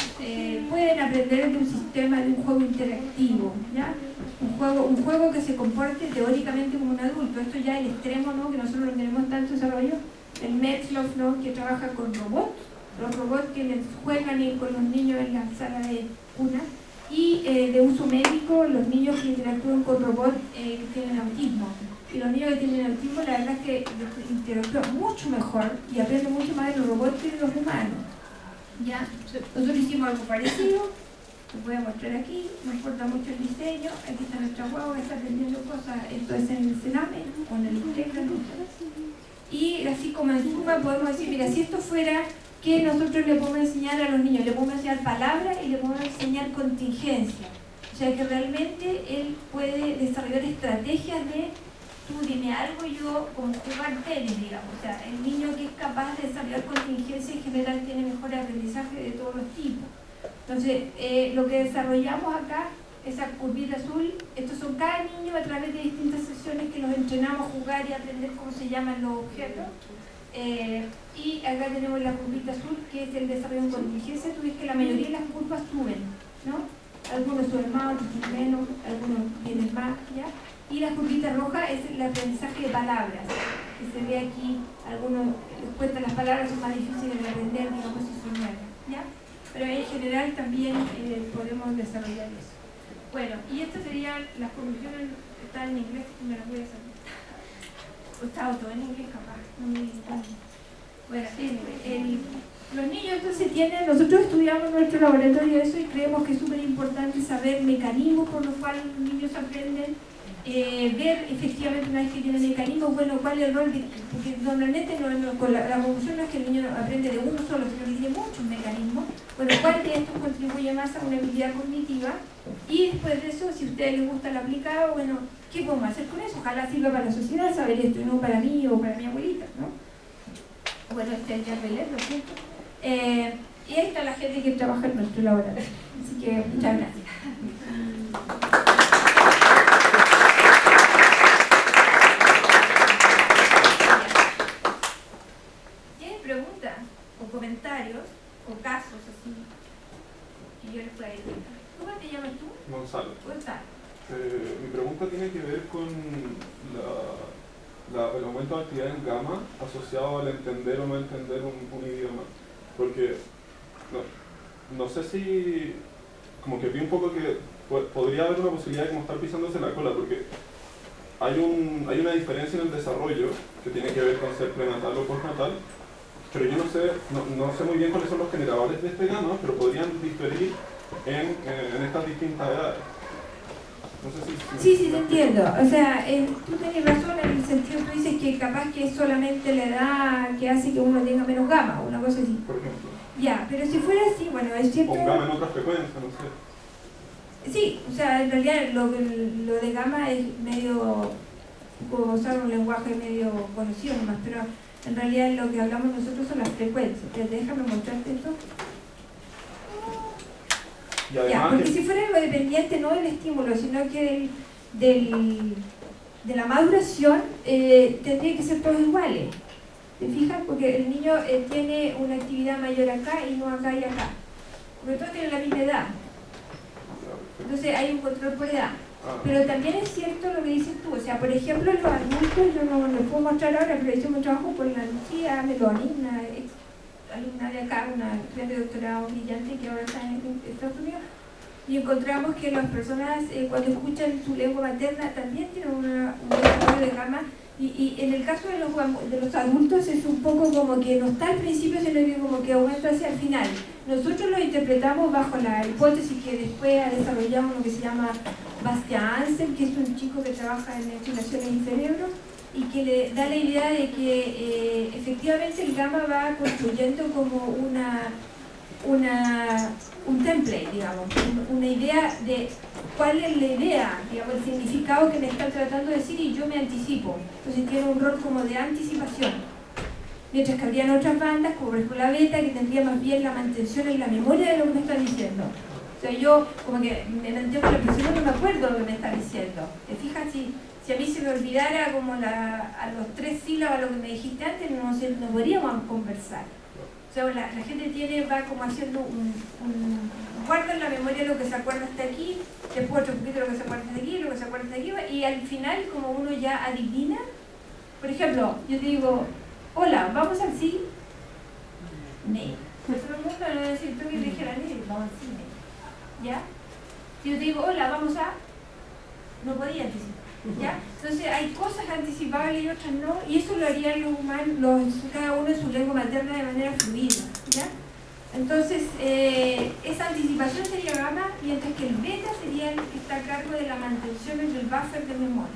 pueden aprender de un sistema, de un juego interactivo, ¿ya? Un juego que se comporte teóricamente como un adulto. Esto ya es el extremo, ¿no? Que nosotros no tenemos tanto desarrollo. El Metzloff, ¿no? Que trabaja con robots, los robots que les juegan con los niños en la sala de cuna, y de uso médico, los niños que interactúan con robots que tienen autismo. Y los niños que tienen autismo, la verdad es que interactúan mucho mejor y aprenden mucho más de los robots que de los humanos, ¿ya? Nosotros hicimos algo parecido, les voy a mostrar aquí, nos importa mucho el diseño. Aquí está nuestra guagua, está aprendiendo cosas, esto es en el Sename o en el INTECRA, ¿no? Y así como en suma podemos decir, mira, si esto fuera que nosotros le podemos enseñar a los niños, le podemos enseñar palabras y le podemos enseñar contingencia. O sea que realmente él puede desarrollar estrategias de tú dime algo y yo como jugar tenis, digamos. O sea, el niño que es capaz de desarrollar contingencia en general tiene mejor aprendizaje de todos los tipos. Entonces, lo que desarrollamos acá, esa curvita azul, estos son cada niño a través de distintas sesiones que los entrenamos a jugar y a aprender cómo se llaman los objetos. Y acá tenemos la curvita azul, que es el desarrollo en contingencia. Tú ves que la mayoría de las curvas suben, ¿no? Algunos suben más, otros menos, algunos vienen más, ¿ya? Y la curvita roja es el aprendizaje de palabras, que se ve aquí. Algunos les cuentan las palabras, son más difíciles de aprender, digamos, si son nuevas, ¿ya? Pero en general también podemos desarrollar eso. Bueno, y estas serían las conclusiones, están en inglés, me las voy a saber. O está todo en inglés capaz, no me digan. Bueno, los niños entonces tienen, nosotros estudiamos en nuestro laboratorio eso y creemos que es súper importante saber mecanismos por los cuales los niños aprenden. ver efectivamente una vez que tiene mecanismos, bueno, cuál es el rol, porque normalmente con la conclusión no es que el niño aprende de uno solo, sino que tiene muchos mecanismos. Bueno, cuál de estos contribuye más a una habilidad cognitiva, y después de eso, si a ustedes les gusta el aplicado, bueno, ¿qué podemos hacer con eso? Ojalá sirva para la sociedad saber esto, y no para mí o para mi abuelita, ¿no? Bueno, este es el Yarbeler, lo siento. Y ahí está la gente que trabaja en nuestro laboratorio. Así que muchas gracias. ¿Tienen preguntas o comentarios o casos así que yo les pueda decir? ¿Cómo te llamas tú? Gonzalo. Gonzalo. Mi pregunta tiene que ver con el aumento de actividad en gamma asociado al entender o no entender un idioma. Porque no sé si, como que vi un poco que podría haber una posibilidad de como estar pisándose la cola, porque hay una diferencia en el desarrollo que tiene que ver con ser prenatal o postnatal, pero yo no sé muy bien cuáles son los generadores de este gamma, pero podrían diferir en estas distintas edades. No sé si Sí, te entiendo. O sea, tú tienes razón en el sentido, tú dices que capaz que es solamente la edad que hace que uno tenga menos gamma, una cosa así. por ejemplo. Ya, pero si fuera así, bueno, es cierto... O gamma en otra frecuencia, no sé. Sí, o sea, en realidad lo de gamma es medio, como usar un lenguaje medio conocido nomás, pero en realidad lo que hablamos nosotros son las frecuencias. Déjame mostrarte esto. Y además, Ya, porque si fuera algo dependiente no del estímulo, sino que de la maduración, tendría que ser todos iguales. ¿Te fijas? Porque el niño tiene una actividad mayor acá y no acá y acá. Porque todos tienen la misma edad. Entonces hay un control por edad. Pero también es cierto lo que dices tú. O sea, por ejemplo, los adultos, yo no les puedo mostrar ahora, pero hice un trabajo con la Lucía Meloni, una ex alumna de acá, una estudiante de doctorado brillante que ahora está en Estados Unidos. Y encontramos que las personas cuando escuchan su lengua materna también tienen un desarrollo de gamma. Y en el caso de los adultos es un poco como que no está al principio, sino que como que aumenta hacia el final. Nosotros lo interpretamos bajo la hipótesis que después ha desarrollado lo que se llama Bastian Hansen, que es un chico que trabaja en estimulaciones y cerebro, y que le da la idea de que efectivamente el gamma va construyendo como un template, digamos, una idea de cuál es la idea, digamos, el significado que me está tratando de decir, y yo me anticipo. Entonces tiene un rol como de anticipación. Mientras que habrían otras bandas, como por ejemplo la beta, que tendría más bien la mantención en la memoria de lo que me están diciendo. O sea, yo como que me mantengo en la presión, no me acuerdo de lo que me están diciendo. ¿Te fijas? Si a mí se me olvidara como a los 3 sílabas lo que me dijiste antes, no podríamos conversar. O sea, la gente va como haciendo guarda en la memoria lo que se acuerda hasta aquí, después otro poquito lo que se acuerda hasta aquí, lo que se acuerda hasta aquí, y al final, como uno ya adivina, por ejemplo, yo te digo, hola, ¿vamos al cine? No. Pues todo el mundo no decir, tú que dije la niña, vamos al cine. ¿Ya? Si yo te digo, hola, vamos a... No podía anticipar. ¿Ya? Entonces hay cosas anticipables y otras no, y eso lo harían los humanos, cada uno en su lengua materna de manera fluida, ¿ya? Entonces, esa anticipación sería gamma, mientras que el beta sería el que está a cargo de la mantención del buffer de memoria.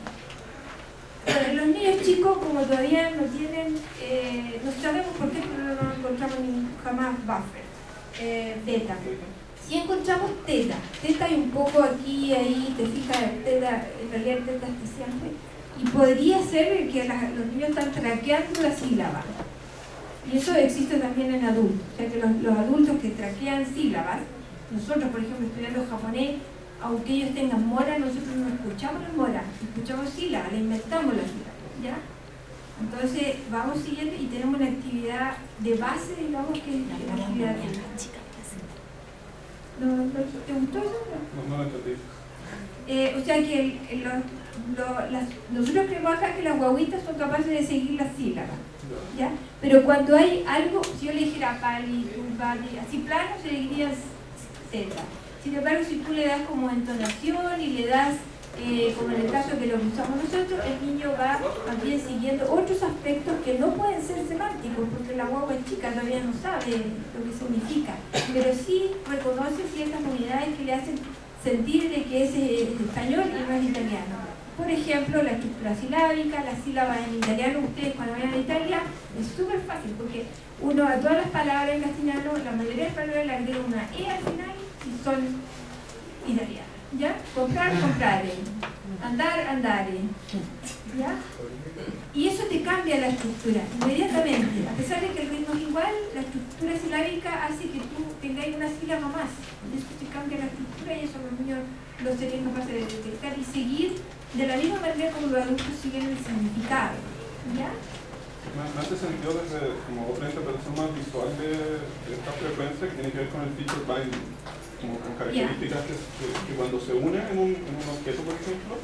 Bueno, los niños chicos, como todavía no tienen, no sabemos por qué no encontramos jamás buffer, beta. Si encontramos teta hay un poco aquí, ahí, te fijas, teta, en realidad teta está siempre, y podría ser que los niños están traqueando la sílaba. Y eso existe también en adultos, o sea que los adultos que traquean sílabas, nosotros por ejemplo estudiando japonés, aunque ellos tengan mora, nosotros no escuchamos la mora, escuchamos sílabas, le inventamos la sílaba, ¿ya? Entonces vamos siguiendo y tenemos una actividad de base, digamos, que es la actividad de ¿te gustó eso? No lo entendí. O sea que nosotros creemos acá que las guaguitas son capaces de seguir las sílabas, ¿ya? Pero cuando hay algo, si yo le dijera pali, tulpali, así plano, se le diría teta. Sin embargo, si tú le das como entonación y le das, como en el caso que lo usamos nosotros, el niño va también siguiendo otros aspectos que no pueden ser semánticos, porque la guagua chica todavía no sabe lo que significa, pero sí reconoce ciertas unidades que le hacen sentir de que es español y no es italiano. Por ejemplo, la estructura silábica, las sílabas en italiano, ustedes cuando vayan a Italia, es súper fácil porque uno a todas las palabras en castellano, la mayoría de las palabras le agrega una E al final y son italianas. ¿Ya? Comprar, comprare. Andar, andare. ¿Ya? Y eso te cambia la estructura inmediatamente. A pesar de que el ritmo es igual, la estructura silábica hace que tú tengáis una sílaba más. Eso te cambia la estructura y eso los niños, los serían capaces de detectar y seguir de la misma manera como los adultos siguen el significado. ¿Ya? Me hace sentido desde como otra interpretación más visual de esta frecuencia que tiene que ver con el feature binding, como con características que cuando se unen en un objeto, por ejemplo,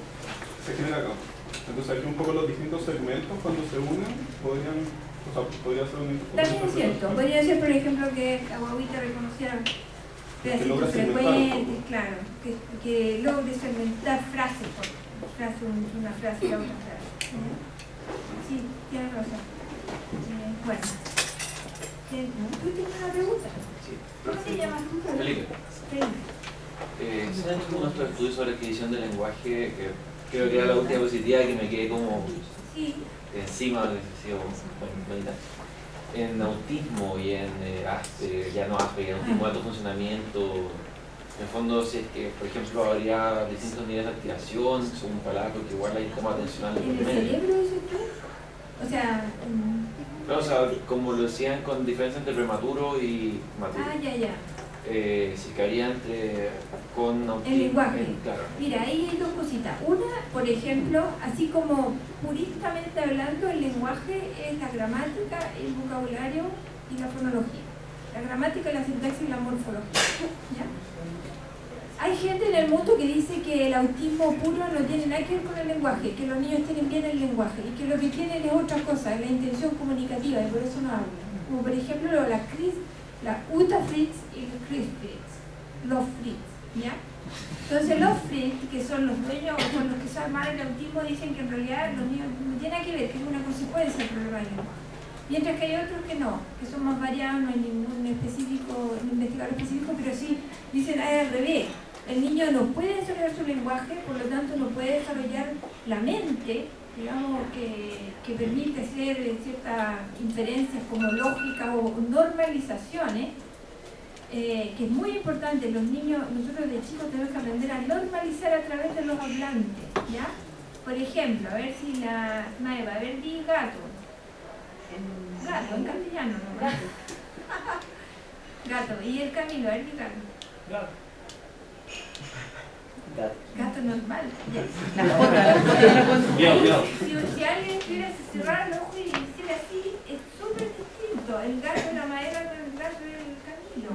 se genera campo. Entonces aquí un poco los distintos segmentos cuando se unen podría ser un... También es cierto, podría ser por ejemplo que Aguaguita reconociera pedacitos frecuentes, claro, que logre segmentar frases, una frase y la otra frase. Sí, tienes razón. Bueno, ¿tú tienes una pregunta? Sí. ¿Cómo te llamas tú? Felipe. Felipe. Se han hecho nuestros estudios sobre adquisición del lenguaje, que creo que era la última positiva que me quedé como Sí. encima de meditar. En autismo y en Asperger, ya no Asperger, en autismo de alto funcionamiento, en el fondo si es que, por ejemplo, habría distintos niveles de activación, según palabras, porque igual hay como atención al ¿En el medio. cerebro dices tú? O sea... Claro, o sea, como lo decían con diferencia entre prematuro y maturo. ya. Si caería con autismo. El lenguaje. Claro. Mira, ahí hay dos cositas. Una, por ejemplo, así como puristamente hablando, el lenguaje es la gramática, el vocabulario y la fonología. La gramática, la sintaxis y la morfología. ¿Ya? Hay gente en el mundo que dice que el autismo puro no tiene nada que ver con el lenguaje, que los niños tienen bien el lenguaje y que lo que tienen es otra cosa, es la intención comunicativa y por eso no hablan. Como por ejemplo la Uta Fritz y el Chris Fritz, los Fritz, ¿ya? Entonces los Fritz, que son los dueños o son los que saben más del autismo, dicen que en realidad los niños no tienen nada que ver, que es una consecuencia del problema del lenguaje. Mientras que hay otros que no, que son más variados, no hay ningún investigador específico, pero sí dicen al revés. El niño no puede desarrollar su lenguaje, por lo tanto no puede desarrollar la mente, digamos, que permite hacer ciertas inferencias como lógica o normalizaciones, que es muy importante. Los niños, nosotros de chicos tenemos que aprender a normalizar a través de los hablantes, ¿ya? Por ejemplo, a ver si la Maeva, a ver, di gato. Gato, en castellano, ¿no? Gato. Gato. Y el Camilo, a ver, di gato. Gato. Gato normal. Ya. Si alguien quiere cerrar el ojo y decir así, es súper distinto. El gato de la madera con el gato del Camilo.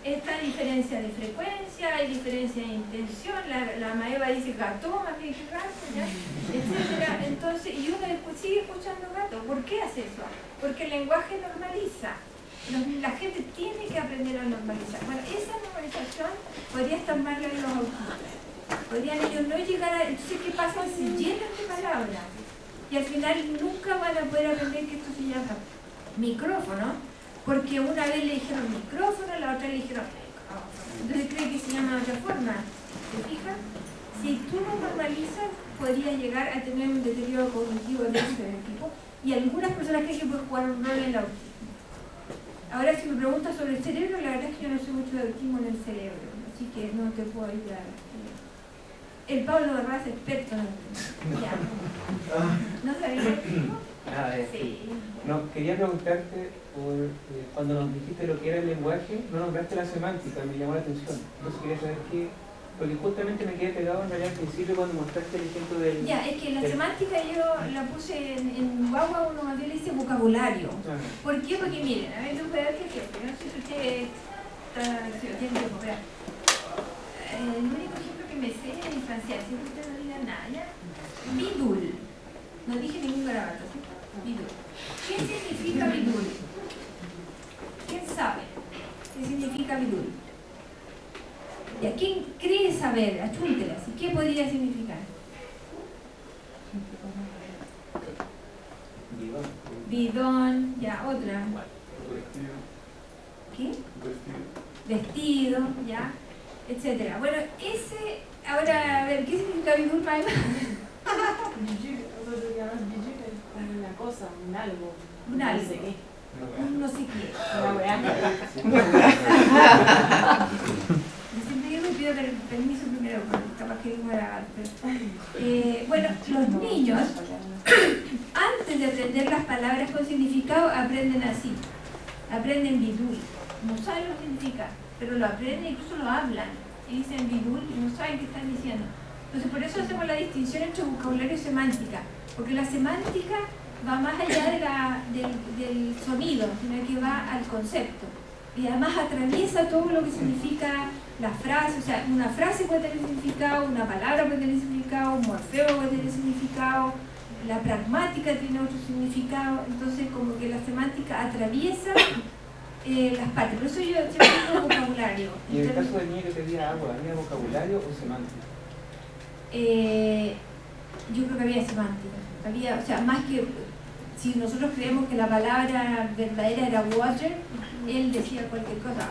Esta diferencia de frecuencia, hay diferencia de intención. La Maeva dice gato más bien que gato, ¿ya? Etcétera. Entonces, y uno después sigue escuchando gato. ¿Por qué hace eso? Porque el lenguaje normaliza. La gente tiene que aprender a normalizar. Bueno, esa normalización podría estar mal en los autistas. Podrían ellos no llegar a... Entonces, ¿qué pasa? Se llenan de palabras. Y al final nunca van a poder aprender que esto se llama micrófono, porque una vez le dijeron micrófono, la otra le dijeron micrófono. Entonces cree que se llama de otra forma. ¿Te fijas? Si tú no normalizas, podría llegar a tener un deterioro cognitivo de ese tipo. Y algunas personas creen que puede jugar un rol en el autismo. Ahora, si me preguntas sobre el cerebro, la verdad es que yo no sé mucho de autismo en el cerebro, así que no te puedo ayudar. El Pablo Barras es experto en autismo. Ya. ¿No sabías autismo? Sí. No, quería preguntarte, cuando nos dijiste lo que era el lenguaje, no nombraste la semántica, me llamó la atención. Entonces quería saber qué, porque justamente me quedé pegado en realidad al principio cuando mostraste el ejemplo del... Ya, es que la semántica yo la puse en guagua, uno más bien le dice vocabulario. ¿Por qué? Porque miren, a ver, tú puedes dar ejemplo, yo no sé si usted si lo tiene tiempo, pero el único ejemplo que me sé es infancial, siempre usted no diga nada, ¿ya? Bidul, no dije ningún garabato, ¿sí? Bidul. ¿Qué significa bidul? ¿Quién sabe qué significa bidul? ¿Y a quién cree saber? Achúntelas. ¿Y qué podría significar? Bidón, ya, otra. ¿Qué? Vestido, ya, etcétera. Bueno, ahora, a ver, ¿qué significa bidón, Maeva? Nosotros llamamos jujur, es como una cosa, un algo. Un algo. No sé qué. Un no sé qué. Una weá. Yo siempre digo que pido permiso primero, porque capaz que digo la bueno, los niños, antes de aprender las palabras con significado, aprenden así. Aprenden bidul. No saben lo que significa, pero lo aprenden, incluso lo hablan. Y dicen bidul y no saben qué están diciendo. Entonces, por eso hacemos la distinción entre vocabulario y semántica. Porque la semántica va más allá del sonido, sino que va al concepto. Y además atraviesa todo lo que significa la frase. O sea, una frase puede tener significado, una palabra puede tener significado, un morfeo puede tener significado, la pragmática tiene otro significado. Entonces, como que la semántica atraviesa las partes. Por eso yo siempre digo vocabulario. Y en el caso del niño que pedía agua, ¿había vocabulario o semántica? Yo creo que había semántica. Había, o sea, más que si nosotros creemos que la palabra verdadera era water, él decía cualquier cosa.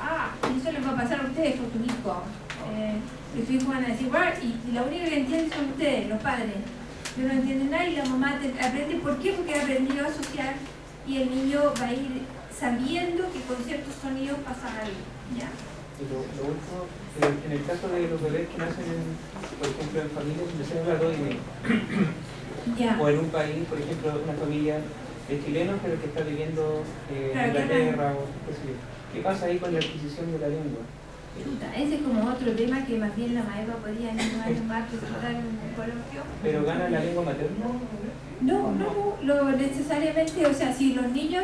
Y eso les va a pasar a ustedes con tu hijo. Los hijos van a decir, y la única que entienden son ustedes, los padres. No entienden nada y la mamá aprende. ¿Por qué? Porque ha aprendido a asociar y el niño va a ir sabiendo que con ciertos sonidos pasa algo. ¿Ya? Y lo último, en el caso de los bebés que nacen, por ejemplo, en familias donde se habla 2 y medio, o en un país, por ejemplo, una familia de chilenos, pero que está viviendo en Inglaterra, o qué sé yo. ¿Qué pasa ahí con la adquisición de la lengua? Ese es como otro tema que más bien la maestra podría en un año más presentar en un coloquio. ¿Pero gana la lengua materna? No, lo necesariamente, o sea, si los niños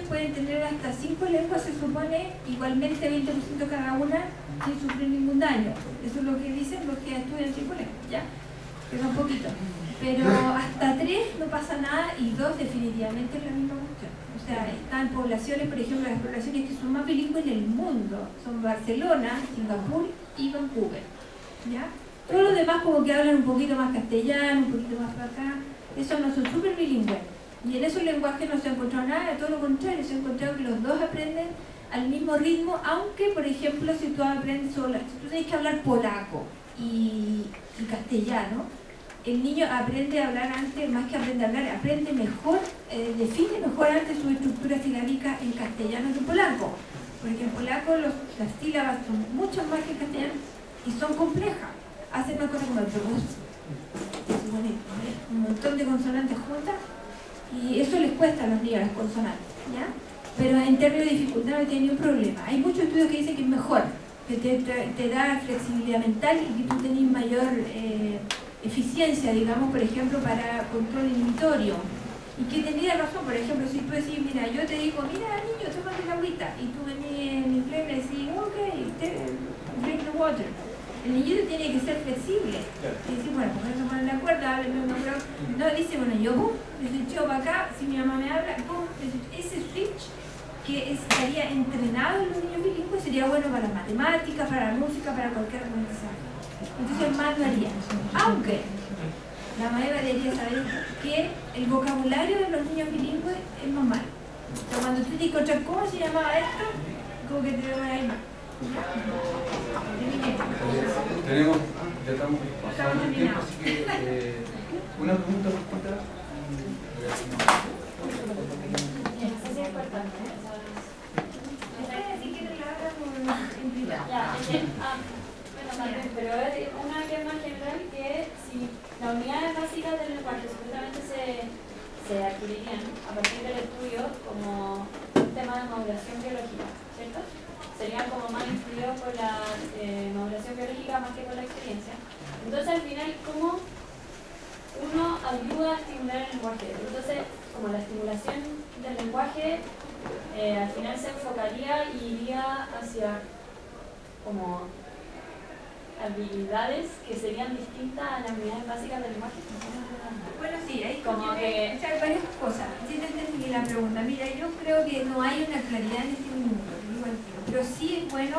pueden tener hasta 5 lenguas, se supone, igualmente 20% cada una, sin sufrir ningún daño. Eso es lo que dicen los que estudian 5 lenguas, ¿ya? Que son poquitos. Pero hasta 3 no pasa nada y 2 definitivamente es la misma cuestión. O sea, están poblaciones, por ejemplo, las poblaciones que son más bilingües en el mundo son Barcelona, Singapur y Vancouver, ¿ya? Todos los demás como que hablan un poquito más castellano, un poquito más para acá. Esos no son súper bilingües. Y en esos lenguajes no se ha encontrado nada, todo lo contrario, se ha encontrado que los dos aprenden al mismo ritmo, aunque, por ejemplo, si tú aprendes si tú tienes que hablar polaco y castellano, el niño aprende a hablar antes, más que aprende a hablar, aprende mejor, define mejor antes su estructura silábica en castellano que en polaco. Porque en polaco las sílabas son mucho más que en castellano y son complejas. Hacen una cosa como el un montón de consonantes juntas y eso les cuesta a los niños las consonantes, ¿ya? Pero en términos de dificultad no tiene ningún problema. Hay muchos estudios que dicen que es mejor, que te da flexibilidad mental y que tú tenés mayor eficiencia, digamos, por ejemplo, para control inhibitorio. Y que tendría razón, por ejemplo, si tú decís, mira, yo te digo, mira, niño, tómate la agüita, y tú venís en inglés y me decís, ok, drink the water. El niñito tiene que ser flexible. Y decir, bueno, pues no se ponen de acuerdo, háblenme uno, pero no dice, bueno, yo me switcho para acá, si mi mamá me habla, ese switch que estaría entrenado en los niños bilingües sería bueno para las matemáticas, para la música, para cualquier aprendizaje. Entonces más lo haría. Aunque la maestra debería saber que el vocabulario de los niños bilingües es más malo. O sea, cuando tú te encuentras cómo se llamaba esto, como que te veo ahí más. Tenemos, ya estamos pasando el tiempo, así que una pregunta cortita. Pero es una que es más general, que si las unidades básicas del lenguaje supuestamente se adquirirían a partir del estudio como un tema de maduración biológica, ¿cierto? Serían como más influidos por la maduración biológica más que por la experiencia. Entonces al final, ¿cómo uno ayuda a estimular el lenguaje? Entonces, como la estimulación del lenguaje al final se enfocaría y iría hacia como habilidades que serían distintas a las unidades básicas del lenguaje. Bueno, sí, hay como que o sea, varias cosas. Sí te entendí la pregunta. Mira, yo creo que no hay una claridad en este minuto, pero sí es bueno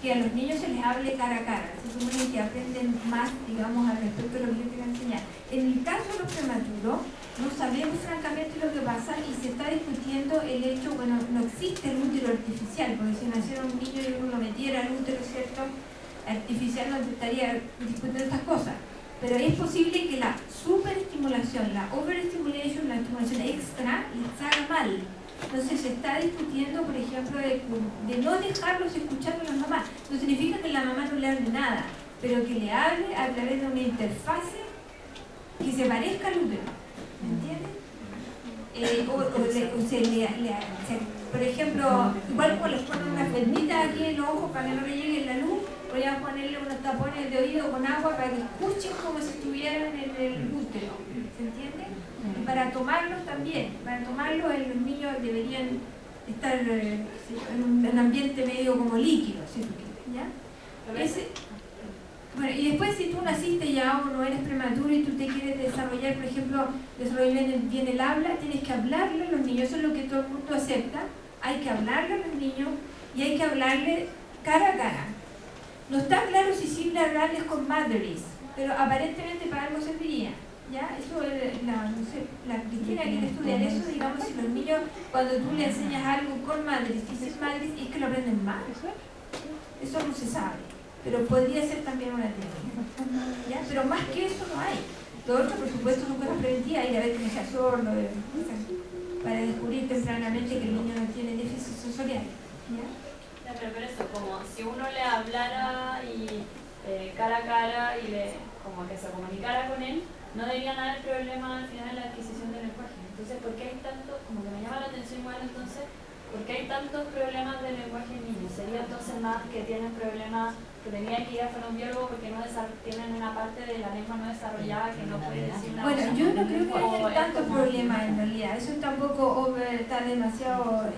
que a los niños se les hable cara a cara. Se supone que aprenden más, digamos, al respecto de lo que yo quiero enseñar. En el caso de los prematuros, no sabemos francamente lo que pasa y se está discutiendo el hecho, bueno, no existe el útero artificial, porque si naciera un niño y uno lo metiera al útero, ¿cierto? Artificial no estaría discutiendo estas cosas. Pero es posible que la superestimulación, la overstimulation, la estimulación extra, les haga mal. Entonces se está discutiendo, por ejemplo, de no dejarlos escuchar a las mamás. No significa que la mamá no le hable nada, pero que le hable a través de una interfase que se parezca al útero. ¿Me entiendes? Por ejemplo, igual como les ponen unas venditas aquí en los ojos para que no le llegue la luz, podrían ponerle unos tapones de oído con agua para que escuchen como si estuvieran en el útero. ¿Se entiende? Y para tomarlos también, los niños deberían estar en un ambiente medio como líquido, ¿sí? ¿Ya? Bueno, y después si tú naciste ya o no eres prematuro y tú te quieres desarrollar, por ejemplo, desarrollar bien el habla, tienes que hablarle a los niños, eso es lo que todo el mundo acepta, hay que hablarle a los niños y hay que hablarle cara a cara. No está claro si sirve hablarles con mothers, pero aparentemente para algo serviría. ¿Ya? Eso es la Cristina quiere estudiar eso, digamos, si los niños, cuando tú le enseñas algo con madres, dices madres, es que lo aprenden mal. Eso no se sabe, pero podría ser también una teoría. ¿Ya? Pero más que eso no hay. Lo otro, por supuesto, son cosas preventivas, ir a ver que no sea sordo, para descubrir tempranamente que el niño no tiene déficit sensorial. ¿Ya? Pero eso, como si uno le hablara y cara a cara y como que se comunicara con él, no deberían haber problemas al final en la adquisición del lenguaje. Entonces, ¿por qué hay tanto, como que me llama la atención igual entonces, por qué hay tantos problemas de lenguaje en niños? ¿Sería entonces más que tienen problemas, que tenían que ir a fonoaudiólogo porque no tienen una parte de la lengua no desarrollada que no puede decir nada? Bueno, yo no creo que haya tantos problemas en realidad. Eso tampoco está demasiado,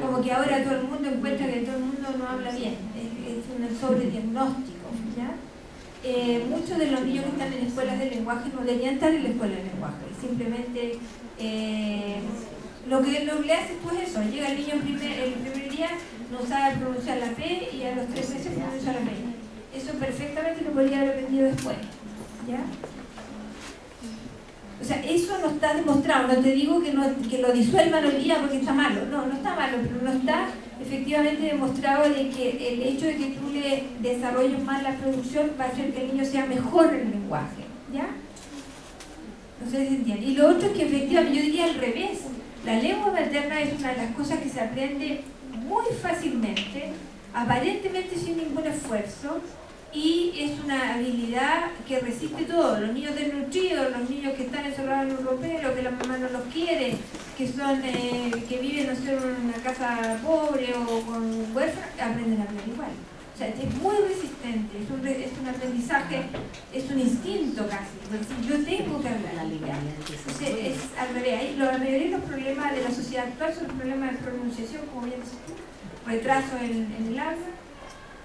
como que ahora todo el mundo encuentra que todo el mundo no habla bien. Es un sobrediagnóstico, ¿ya? Muchos de los niños que están en escuelas de lenguaje no deberían estar en la escuela de lenguaje. Simplemente lo que le haces tú es eso. Llega el niño el primer día, no sabe pronunciar la P y a los 3 meses pronuncia la P. Eso perfectamente lo podría haber aprendido después. ¿Ya? O sea, eso no está demostrado. No te digo que lo disuelvan hoy día porque está malo. No está malo, pero no está efectivamente demostrado de que el hecho de que tú le desarrolles más la producción va a hacer que el niño sea mejor en el lenguaje. ¿Ya? No sé si se entiende. Y lo otro es que efectivamente, yo diría al revés. La lengua materna es una de las cosas que se aprende muy fácilmente, aparentemente sin ningún esfuerzo, y es una habilidad que resiste todo. Los niños desnutridos, los niños que están encerrados en un ropero, que la mamá no los quiere, que viven, no sé, en una casa pobre o con huérfanos, aprenden a hablar igual. O sea, es muy resistente, es un aprendizaje, es un instinto casi. Es decir, yo tengo que hablar. Entonces, es al revés. La mayoría de los problemas de la sociedad actual son problemas de pronunciación, como bien dices tú, retraso en el habla.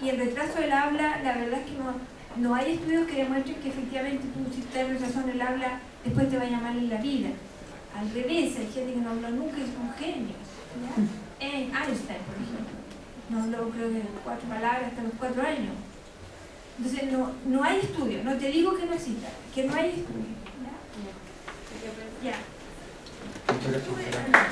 Y el retraso del habla, la verdad es que no hay estudios que demuestren que efectivamente tú, si te retraso en el habla, después te vaya mal en la vida. Al revés, hay gente que no habló nunca y son genios. ¿Ya? Einstein, por ejemplo. No habló, creo que 4 palabras hasta los 4 años. Entonces, no hay estudio. No te digo que no exista, que no hay estudio. ¿Ya? Muchas gracias.